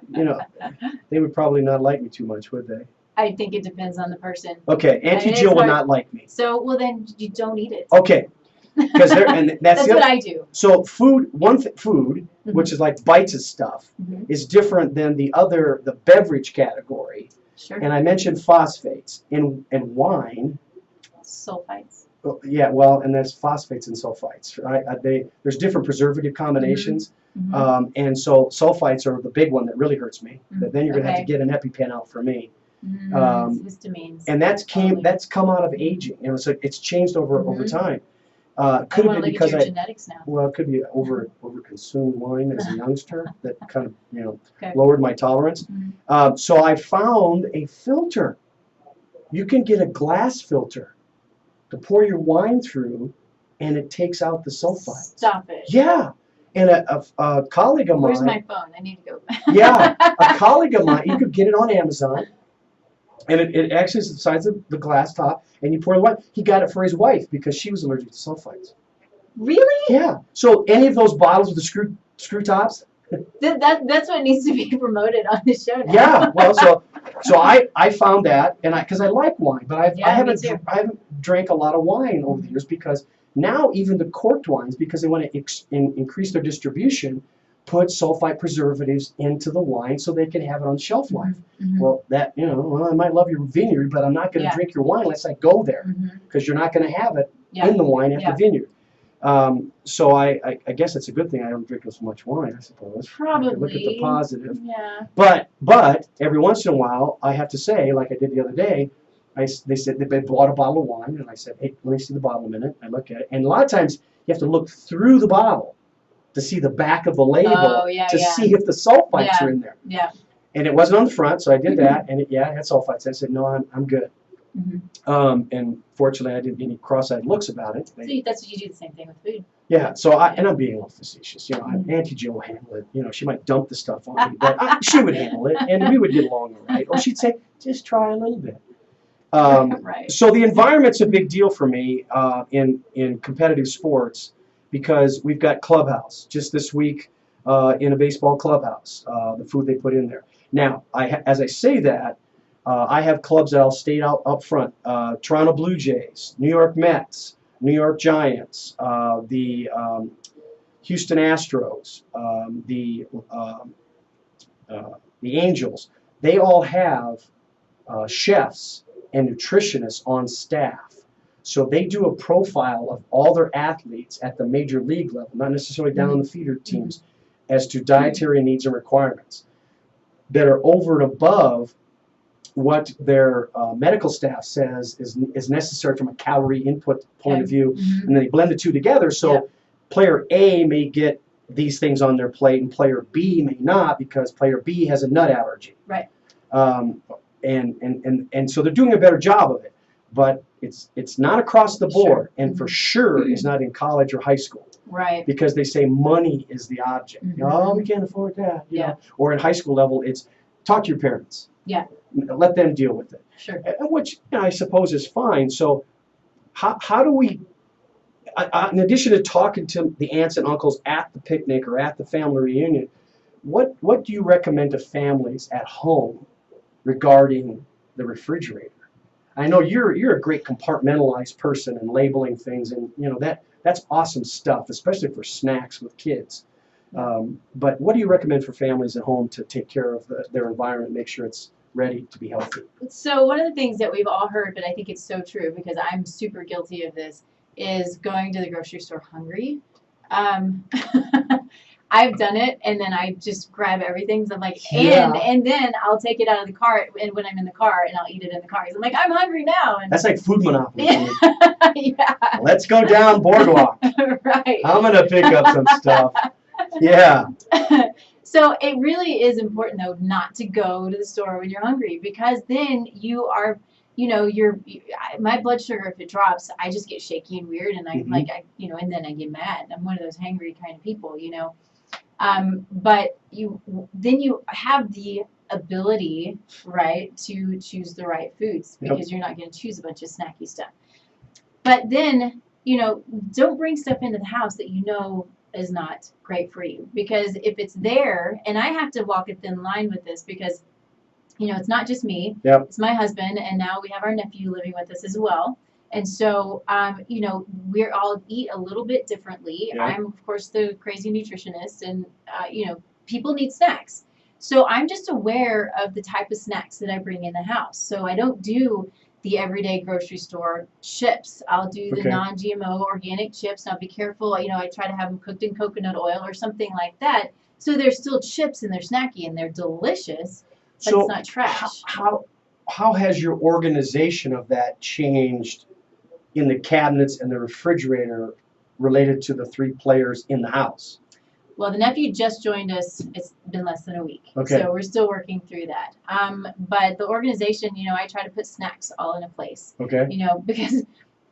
They would probably not like me too much, would they? I think it depends on the person. Okay, Auntie Jill will not like me. So, well, then you don't eat it. Okay, because and that's what I do. So food, Mm-hmm. which is like bites of stuff, Mm-hmm. is different than the beverage category. Sure. And I mentioned phosphates in wine. Sulfites. Yeah, well, and there's phosphates and sulfites. Right? There's different preservative combinations. Mm-hmm. And so sulfites are the big one that really hurts me. Mm-hmm. Then you're going to have to get an EpiPen out for me. Histamines. And that's come out of aging, and so it's changed over time. Could have been because genetics now. Well, it could be over consumed wine as a youngster that kind of Okay. lowered my tolerance. Mm-hmm. So I found a filter. You can get a glass filter to pour your wine through, and it takes out the sulfites. Stop it. Yeah, and a colleague of mine. Where's my phone? I need to go. Yeah, a colleague of mine. You could get it on Amazon. And it actually is the size of the glass top, and you pour the wine. He got it for his wife because she was allergic to sulfites. Really? Yeah. So any of those bottles with the screw tops? That's what needs to be promoted on the show now. Yeah. Well, so I found that, and because I like wine, but I haven't drank a lot of wine over the years, because now even the corked wines, because they want to increase their distribution, put sulfite preservatives into the wine so they can have it on shelf life. Mm-hmm. Well, I might love your vineyard, but I'm not going to drink your wine unless I go there, because you're not going to have it in the wine at the vineyard. So I guess it's a good thing I don't drink as much wine, I suppose. Probably. Look at the positive. Yeah. But every once in a while, I have to say, like I did the other day, they said they bought a bottle of wine, and I said, hey, let me see the bottle a minute. I look at it, and a lot of times you have to look through the bottle to see the back of the label see if the sulfites are in there. Yeah. And it wasn't on the front, so I did that, and it had sulfites. I said, no, I'm good. Mm-hmm. And fortunately, I didn't get any cross-eyed looks about it. That's what you do the same thing with food. Yeah, so and I'm being all facetious. Auntie Jill will handle it. She might dump the stuff on me, but she would handle it, and we would get along all right. Or she'd say, just try a little bit. Right. So the environment's a big deal for me in competitive sports, because we've got clubhouse. Just this week in a baseball clubhouse, the food they put in there. Now, as I say that, I have clubs that I'll state out up front. Toronto Blue Jays, New York Mets, New York Giants, the Houston Astros, the Angels. They all have chefs and nutritionists on staff. So they do a profile of all their athletes at the major league level, not necessarily down on the feeder teams, as to dietary needs and requirements that are over and above what their medical staff says is necessary from a calorie input point of view. And then they blend the two together. So player A may get these things on their plate, and player B may not, because player B has a nut allergy. Right. And so they're doing a better job of it. But it's not across the board, and for sure it's not in college or high school. Right. Because they say money is the object. Oh, we can't afford that. You know? Or in high school level, it's talk to your parents. Yeah. Let them deal with it. Sure. Which I suppose is fine. So how do we, in addition to talking to the aunts and uncles at the picnic or at the family reunion, what do you recommend to families at home regarding the refrigerator? I know you're a great compartmentalized person and labeling things, and that's awesome stuff, especially for snacks with kids. But what do you recommend for families at home to take care of their environment, make sure it's ready to be healthy? So one of the things that we've all heard, but I think it's so true because I'm super guilty of this, is going to the grocery store hungry. I've done it, and then I just grab everything. So I'm like, Yeah. and then I'll take it out of the car, and when I'm in the car, and I'll eat it in the car. So I'm like, I'm hungry now. And That's like food monopoly. yeah, Let's go down Boardwalk. right. I'm gonna pick up some stuff. Yeah. So it really is important though not to go to the store when you're hungry, because then you are, my blood sugar, if it drops, I just get shaky and weird, and and then I get mad. I'm one of those hangry kind of people. But then you have the ability, right, to choose the right foods, because you're not going to choose a bunch of snacky stuff. But then, don't bring stuff into the house that is not great for you, because if it's there, and I have to walk a thin line with this, because it's not just me. Yep. It's my husband, and now we have our nephew living with us as well. And so, we're all eat a little bit differently. Yeah. I'm, of course, the crazy nutritionist, and, people need snacks. So I'm just aware of the type of snacks that I bring in the house. So I don't do the everyday grocery store chips. I'll do the non-GMO organic chips, and I'll be careful. I try to have them cooked in coconut oil or something like that. So they're still chips, and they're snacky, and they're delicious, but So it's not trash. how has your organization of that changed in the cabinets and the refrigerator related to the 3 players in the house? Well, the nephew just joined us. It's been less than a week. Okay. So we're still working through that. But the organization, I try to put snacks all in a place. Okay. Because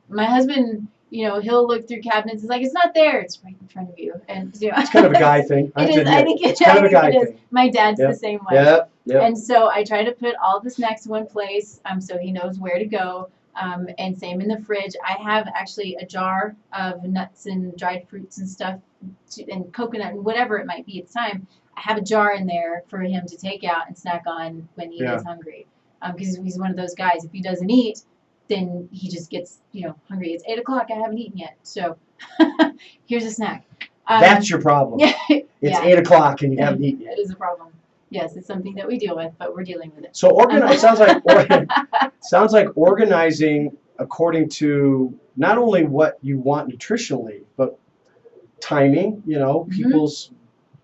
my husband, he'll look through cabinets. It's like, it's not there. It's right in front of you. And, It's kind of a guy thing. It is. I think it's kind of a guy thing. My dad's the same way. Yeah. Yeah. And so I try to put all the snacks in one place, so he knows where to go. And same in the fridge. I have actually a jar of nuts and dried fruits and stuff, and coconut and whatever it might be at the time. I have a jar in there for him to take out and snack on when he is hungry. Because he's one of those guys. If he doesn't eat, then he just gets hungry. It's 8 o'clock. I haven't eaten yet, so here's a snack. That's your problem. It's 8 o'clock and you haven't eaten yet. It is a problem. Yes, it's something that we deal with, but we're dealing with it. So sounds like organizing according to not only what you want nutritionally, but timing, people's,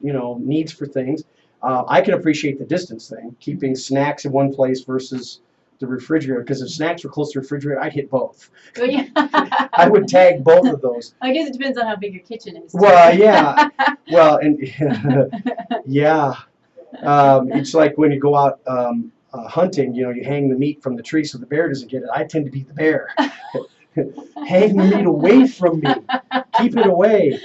needs for things. I can appreciate the distance thing, keeping snacks in one place versus the refrigerator, because if snacks were close to the refrigerator, I'd hit both. I would tag both of those. I guess it depends on how big your kitchen is. Well, yeah. Well, and yeah. It's like when you go out hunting, you hang the meat from the tree so the bear doesn't get it. I tend to be the bear. Hang the meat away from me. Keep it away.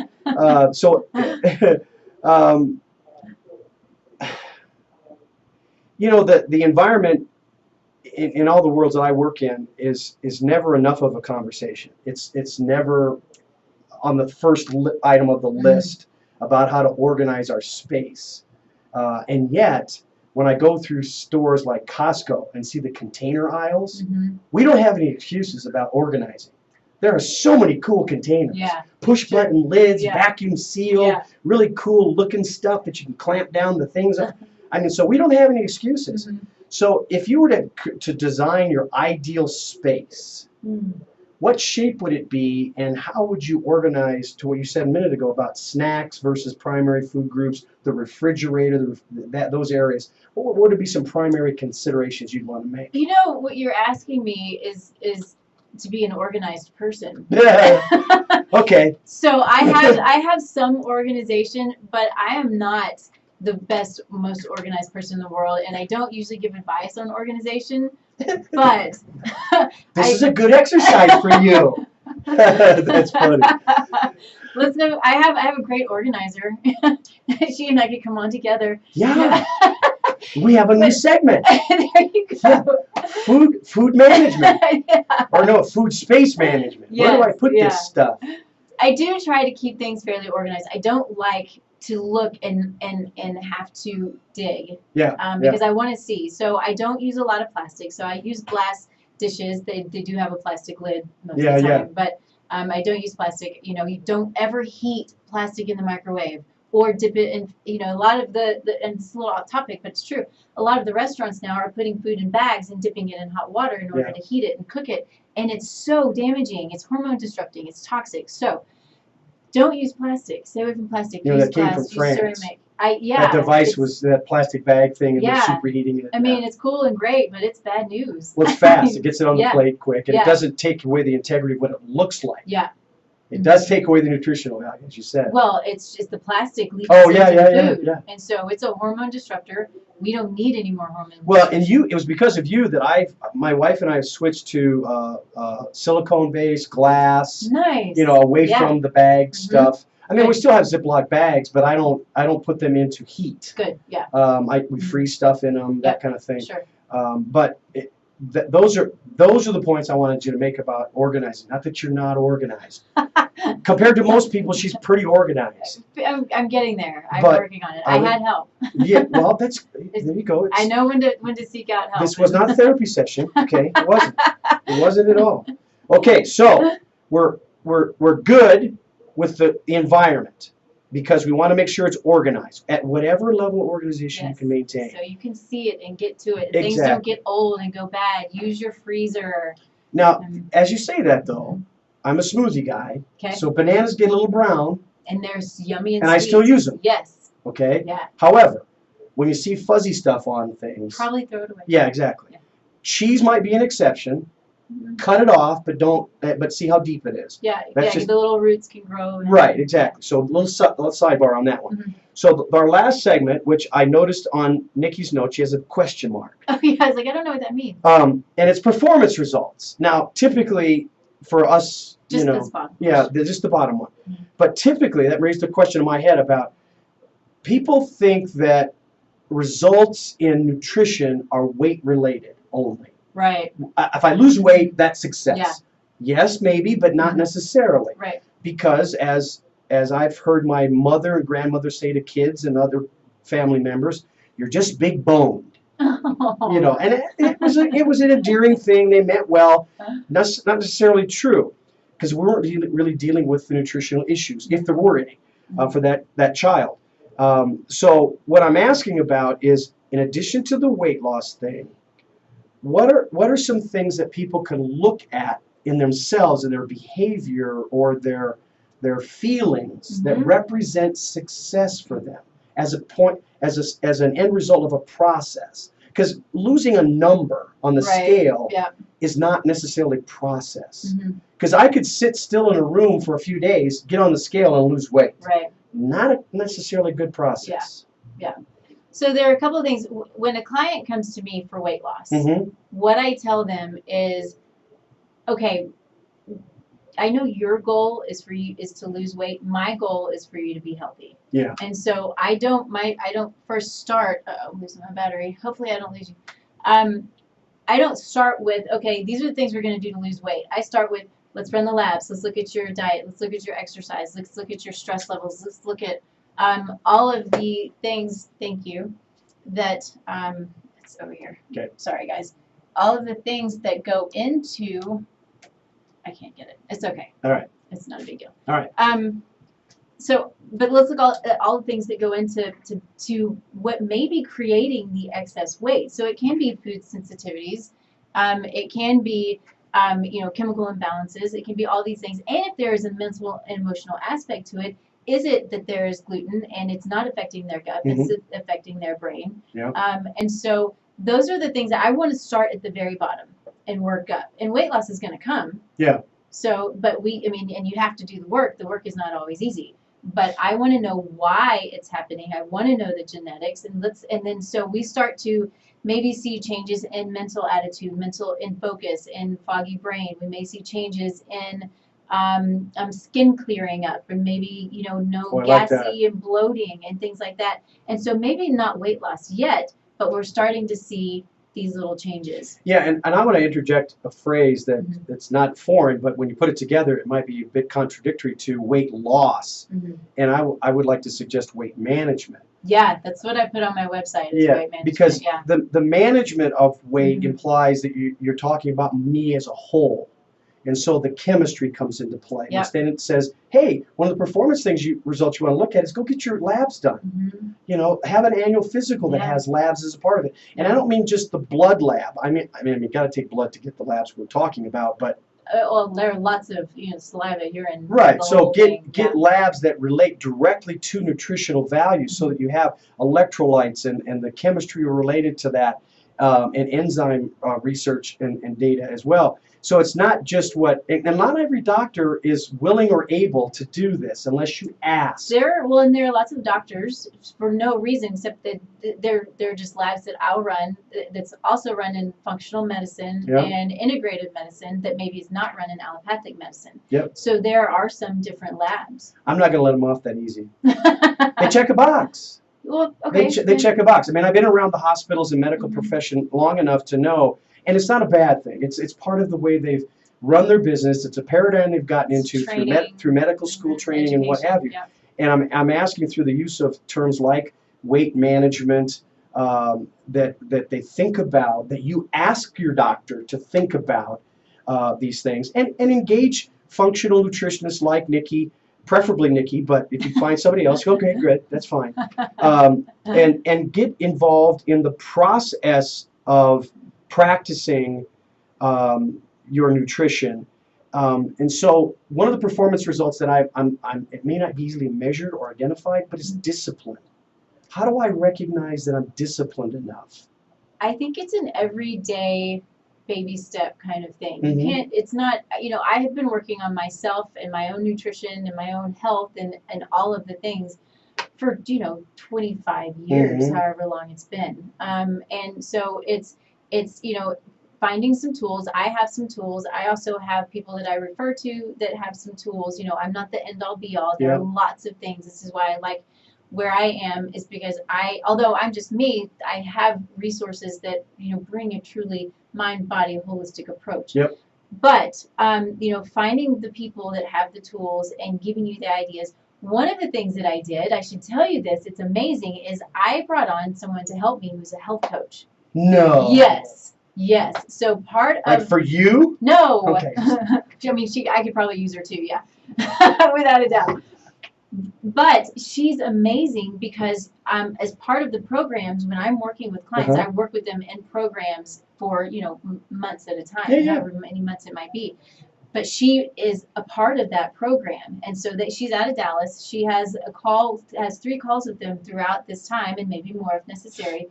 The environment in all the worlds that I work in is never enough of a conversation. It's never on the first item of the list about how to organize our space. And yet, when I go through stores like Costco and see the container aisles, we don't have any excuses about organizing. There are so many cool containers. Yeah. Push button lids, vacuum sealed, really cool looking stuff that you can clamp down the things. So we don't have any excuses. So if you were to design your ideal space, what shape would it be, and how would you organize to what you said a minute ago about snacks versus primary food groups, the refrigerator, those areas? What would be some primary considerations you'd want to make? What you're asking me is to be an organized person. Okay. So I have some organization, but I am not the best, most organized person in the world, and I don't usually give advice on organization. But this is a good exercise for you. That's funny. Listen, I have a great organizer. She and I could come on together. Yeah. We have a new segment. There you go. Yeah. Food management. Or no, food space management. Where do I put this stuff? I do try to keep things fairly organized. I don't like to look and have to dig. Because I want to see. So I don't use a lot of plastic. So I use glass dishes. They do have a plastic lid most of the time. But I don't use plastic. You don't ever heat plastic in the microwave or dip it in, a lot of and it's a little off topic, but it's true. A lot of the restaurants now are putting food in bags and dipping it in hot water in order to heat it and cook it. And it's so damaging. It's hormone disrupting. It's toxic. So Don't use plastic. Stay away from plastic. You know, use that came glass. from Use France. ceramic. That device it's- was that plastic bag thing, and Yeah. was superheating it. I mean, it's cool and great, but it's bad news. Well, it's fast. It gets it on the Yeah. plate quick, and Yeah. it doesn't take away the integrity of what it looks like. Yeah. It does take away the nutritional value, as you said. Well, it's just the plastic leaks Oh, into yeah, food, yeah. and so it's a hormone disruptor. We don't need any more hormones. Well, and it was because of you that my wife and I switched to silicone-based glass. Nice. You know, away Yeah. from the bag stuff. I mean, we Good. still have Ziploc bags, but I don't put them into heat. Good. Yeah. We freeze stuff in them, that kind of thing. Sure. But those are the points I wanted you to make about organizing. Not that you're not organized. Compared to most people, she's pretty organized. I'm getting there. I'm But working on it. I had help. Yeah, well, there you go. I know when to seek out help. This was not a therapy session. Okay, it wasn't. It wasn't at all. Okay, so we're good with the environment because we want to make sure it's organized at whatever level of organization you Yes. can maintain. So you can see it and get to it. Things don't Exactly. get old and go bad. Use your freezer. Now, as you say that though, I'm a smoothie guy, Okay. so bananas get a little brown, And there's yummy and and I sweet. still use them. Yes. Okay. Yeah. However, when you see fuzzy stuff on things, Probably throw it away. yeah, exactly. Yeah. Cheese might be an exception. Mhm. Cut it off, but see how deep it is. Yeah. That's Yeah. just- The little roots can grow. and- Right, exactly. So let's sidebar on that one. Mhm. So our last segment, which I noticed on Nikki's note, she has a question mark. Oh yeah. I was like, I don't know what that means. And it's performance results. Now, typically for us, Just you know, this bottom. yeah, just the bottom one. Mhm. But typically, that raised a question in my head about people think that results in nutrition are weight related only. Right. If I lose weight, that's success. Yeah. Yes, maybe, but not necessarily. Right. Because as I've heard my mother and grandmother say to kids and other family members, you're just big boned. You know, and it was an endearing thing. They meant well. Not necessarily true, because we weren't really dealing with the nutritional issues, if there were any, for that child. So what I'm asking about is, in addition to the weight loss thing, what are some things that people can look at in themselves and their behavior or their feelings that represent success for them as an end result of a process? Because losing a number on the scale is not necessarily process. Because I could sit still in a room for a few days, get on the scale, and lose weight. Right. Not a necessarily good process. Yeah. So there are a couple of things. When a client comes to me for weight loss, Mm-hmm. what I tell them is, okay, I know your goal is to lose weight. My goal is for you to be healthy. Yeah. And so I don't first start. I'm losing my battery. Hopefully I don't lose you. I don't start with, okay, these are the things we're going to do to lose weight. I start with, let's run the labs. Let's look at your diet. Let's look at your exercise. Let's look at your stress levels. Let's look at all of the things. Thank you. That it's over here. Okay. Sorry, guys. All of the things that go into. I can't get it. It's okay. All right. It's not a big deal. All right. So, but let's look at all the things that go into to what may be creating the excess weight. So it can be food sensitivities. It can be, chemical imbalances. It can be all these things. And if there is a mental and emotional aspect to it, is it that there is gluten and it's not affecting their gut, it's affecting their brain? Yeah. And so those are the things that I want to start at the very bottom and work up. And weight loss is going to come. Yeah. So, but and you have to do the work. The work is not always easy. But I want to know why it's happening. I want to know the genetics, and then so we start to maybe see changes in mental attitude, in focus, in foggy brain. We may see changes in skin clearing up, and maybe gassy and bloating and things like that. And so maybe not weight loss yet, but we're starting to see these little changes. Yeah, and I want to interject a phrase that's not foreign, but when you put it together, it might be a bit contradictory to weight loss. And I would like to suggest weight management. Yeah, that's what I put on my website. Is weight management. Because the management of weight implies that you're talking about me as a whole. And so the chemistry comes into play. Yep. Which then it says, hey, one of the performance results you want to look at is go get your labs done. Have an annual physical that has labs as a part of it. And I don't mean just the blood lab. I mean, you got to take blood to get the labs we're talking about, but Well, there are lots of saliva, urine. Right. the So whole thing. get labs that relate directly to nutritional value, so that you have electrolytes and the chemistry related to that, and enzyme research and data as well. So it's not just and not every doctor is willing or able to do this unless you ask. And there are lots of doctors for no reason except that they're just labs that I'll run. That's also run in functional medicine Yeah. and integrated medicine that maybe is not run in allopathic medicine. Yep. So there are some different labs. I'm not going to let them off that easy. They check a box. Well, okay. They check a box. I mean, I've been around the hospitals and medical profession long enough to know, and it's not a bad thing. It's part of the way they've run their business. It's a paradigm they've gotten into through medical school training and what have you. Yeah. And I'm asking through the use of terms like weight management, that they think about, that you ask your doctor to think about these things, and engage functional nutritionists like Nikki, preferably Nikki, but if you find somebody else, okay, good, that's fine. And get involved in the process of practicing your nutrition. And so one of the performance results that it may not be easily measured or identified, but it's discipline. How do I recognize that I'm disciplined enough? I think it's an everyday baby step kind of thing. Mhm. You can't, it's not, I have been working on myself and my own nutrition and my own health and all of the things for, 25 years, Mhm. however long it's been. And so it's, finding some tools. I have some tools. I also have people that I refer to that have some tools. I'm not the end all be all. There Yeah. are lots of things. This is why I like where I am, is because although I'm just me, I have resources that, bring a truly mind, body, holistic approach. Yep. But, finding the people that have the tools and giving you the ideas. One of the things that I did, I should tell you this, it's amazing, is I brought on someone to help me who's a health coach. No. Yes. So part Like of for you? no. Okay. I mean, I could probably use her too, yeah, without a doubt. But she's amazing because as part of the programs, when I'm working with clients, Uh-huh. I work with them in programs for months at a time, Yeah. however many months it might be. But she is a part of that program, and so that she's out of Dallas. She has has 3 calls with them throughout this time, and maybe more if necessary.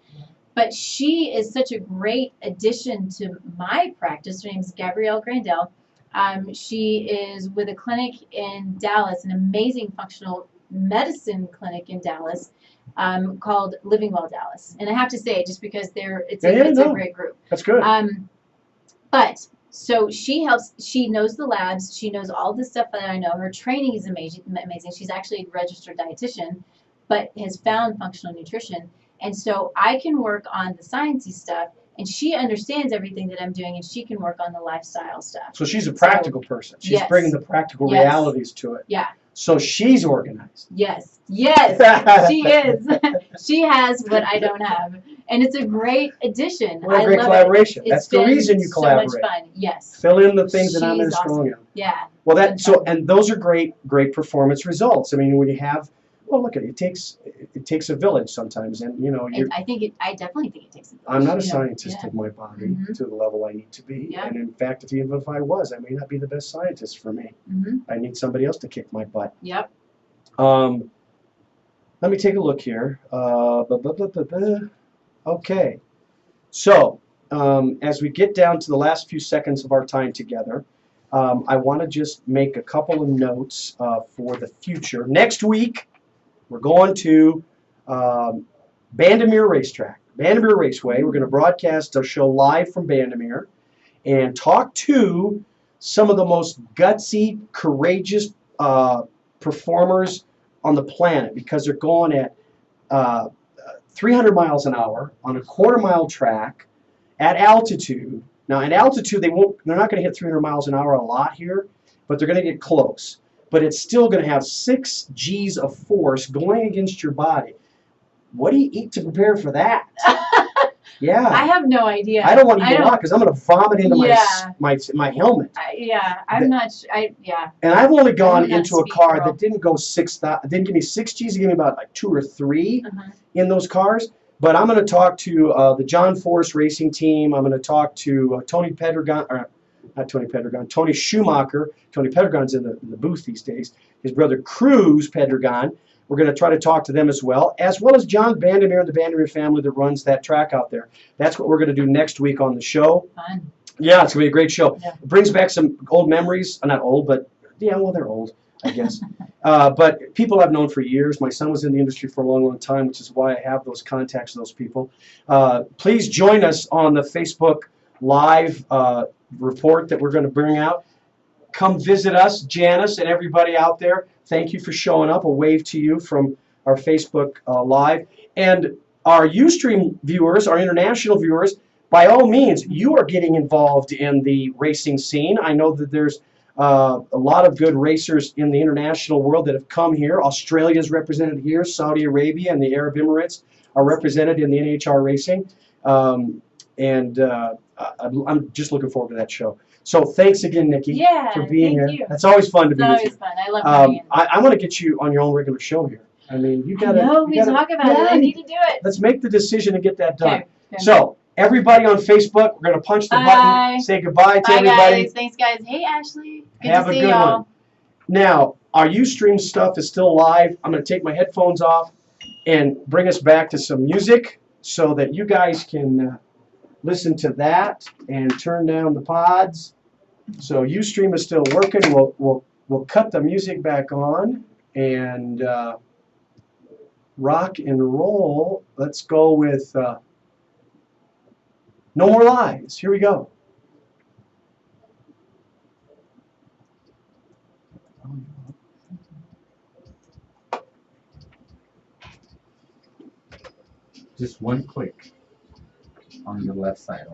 But she is such a great addition to my practice. Her name is Gabrielle Grandel. She is with a clinic in Dallas, an amazing functional medicine clinic in Dallas, called Living Well Dallas. And I have to say it just because it's a great group. That's good. But so she knows the labs, she knows all the stuff that I know. Her training is amazing. She's actually a registered dietitian, but has found functional nutrition. And so I can work on the sciencey stuff, and she understands everything that I'm doing, and she can work on the lifestyle stuff. So she's a practical person. She's yes. bringing the practical Yes. realities to it. Yeah. So she's organized. Yes, she is. She has what I don't have, and it's a great addition. What a I great love collaboration. It. That's the reason you collaborate. So much fun. Yes. Fill in the things that I'm She's in strong in. Yeah. Well, It's fun. and those are great performance results. I mean, when you have, well, look at it. It takes a village sometimes, and I definitely think it takes. I'm not a scientist of my body Mhm. to the level I need to be, Yeah. and in fact, even if I was, I may not be the best scientist for me. Mm-hmm. I need somebody else to kick my butt. Yep. Let me take a look here. Okay, so as we get down to the last few seconds of our time together, I want to just make a couple of notes for the future. Next week, we're going to Bandimere Racetrack, Bandimere Raceway. We're going to broadcast our show live from Bandimere and talk to some of the most gutsy, courageous performers on the planet, because they're going at 300 miles an hour on a quarter-mile track at altitude. Now, at altitude, they're not going to hit 300 miles an hour a lot here, but they're going to get close. But it's still going to have 6 G's of force going against your body. What do you eat to prepare for that? Yeah. I have no idea. I don't want to eat a lot because I'm going to vomit into Yeah. my helmet. I'm not sure. And I've only gone I'm not into a speed car girl. that didn't go didn't give me 6 G's, it gave me about like 2 or 3 in those cars. But I'm going to talk to the John Force Racing Team. I'm going to talk to Tony Pedregon, not Tony Pedregon, Tony Schumacher. Tony Pedregon's in the booth these days. His brother Cruz Pedregon. We're going to try to talk to them as well as John Vandermeer and the Vandermeer family that runs that track out there. That's what we're going to do next week on the show. Fun. Yeah, it's going to be a great show. Yeah. It brings back some old memories. Not old, but yeah, well, they're old, I guess. But people I've known for years. My son was in the industry for a long, long time, which is why I have those contacts with those people. Please join us on the Facebook Live report that we're going to bring out. Come visit us, Janice, and everybody out there. Thank you for showing up. A wave to you from our Facebook Live. And our Ustream viewers, our international viewers, by all means, you are getting involved in the racing scene. I know that there's a lot of good racers in the international world that have come here. Australia is represented here. Saudi Arabia and the Arab Emirates are represented in the NHR racing. I'm just looking forward to that show. So thanks again, Nikki, for being here. You. That's always fun to be with you. It's always fun. I love coming in. I want to get you on your own regular show here. I mean, you got to. No, we talk about it. I need to do it. Let's make the decision to get that done. Okay. So, everybody on Facebook, we're going to punch the button, say goodbye to everybody. Guys. Thanks, guys. Hey, Ashley. Good Have to a see good y'all. one. Now, our Ustream stuff is still live. I'm going to take my headphones off and bring us back to some music so that you guys can listen to that and turn down the pods. So Ustream is still working. We'll cut the music back on and rock and roll. Let's go with No More Lies. Here we go. Just one click on the left side.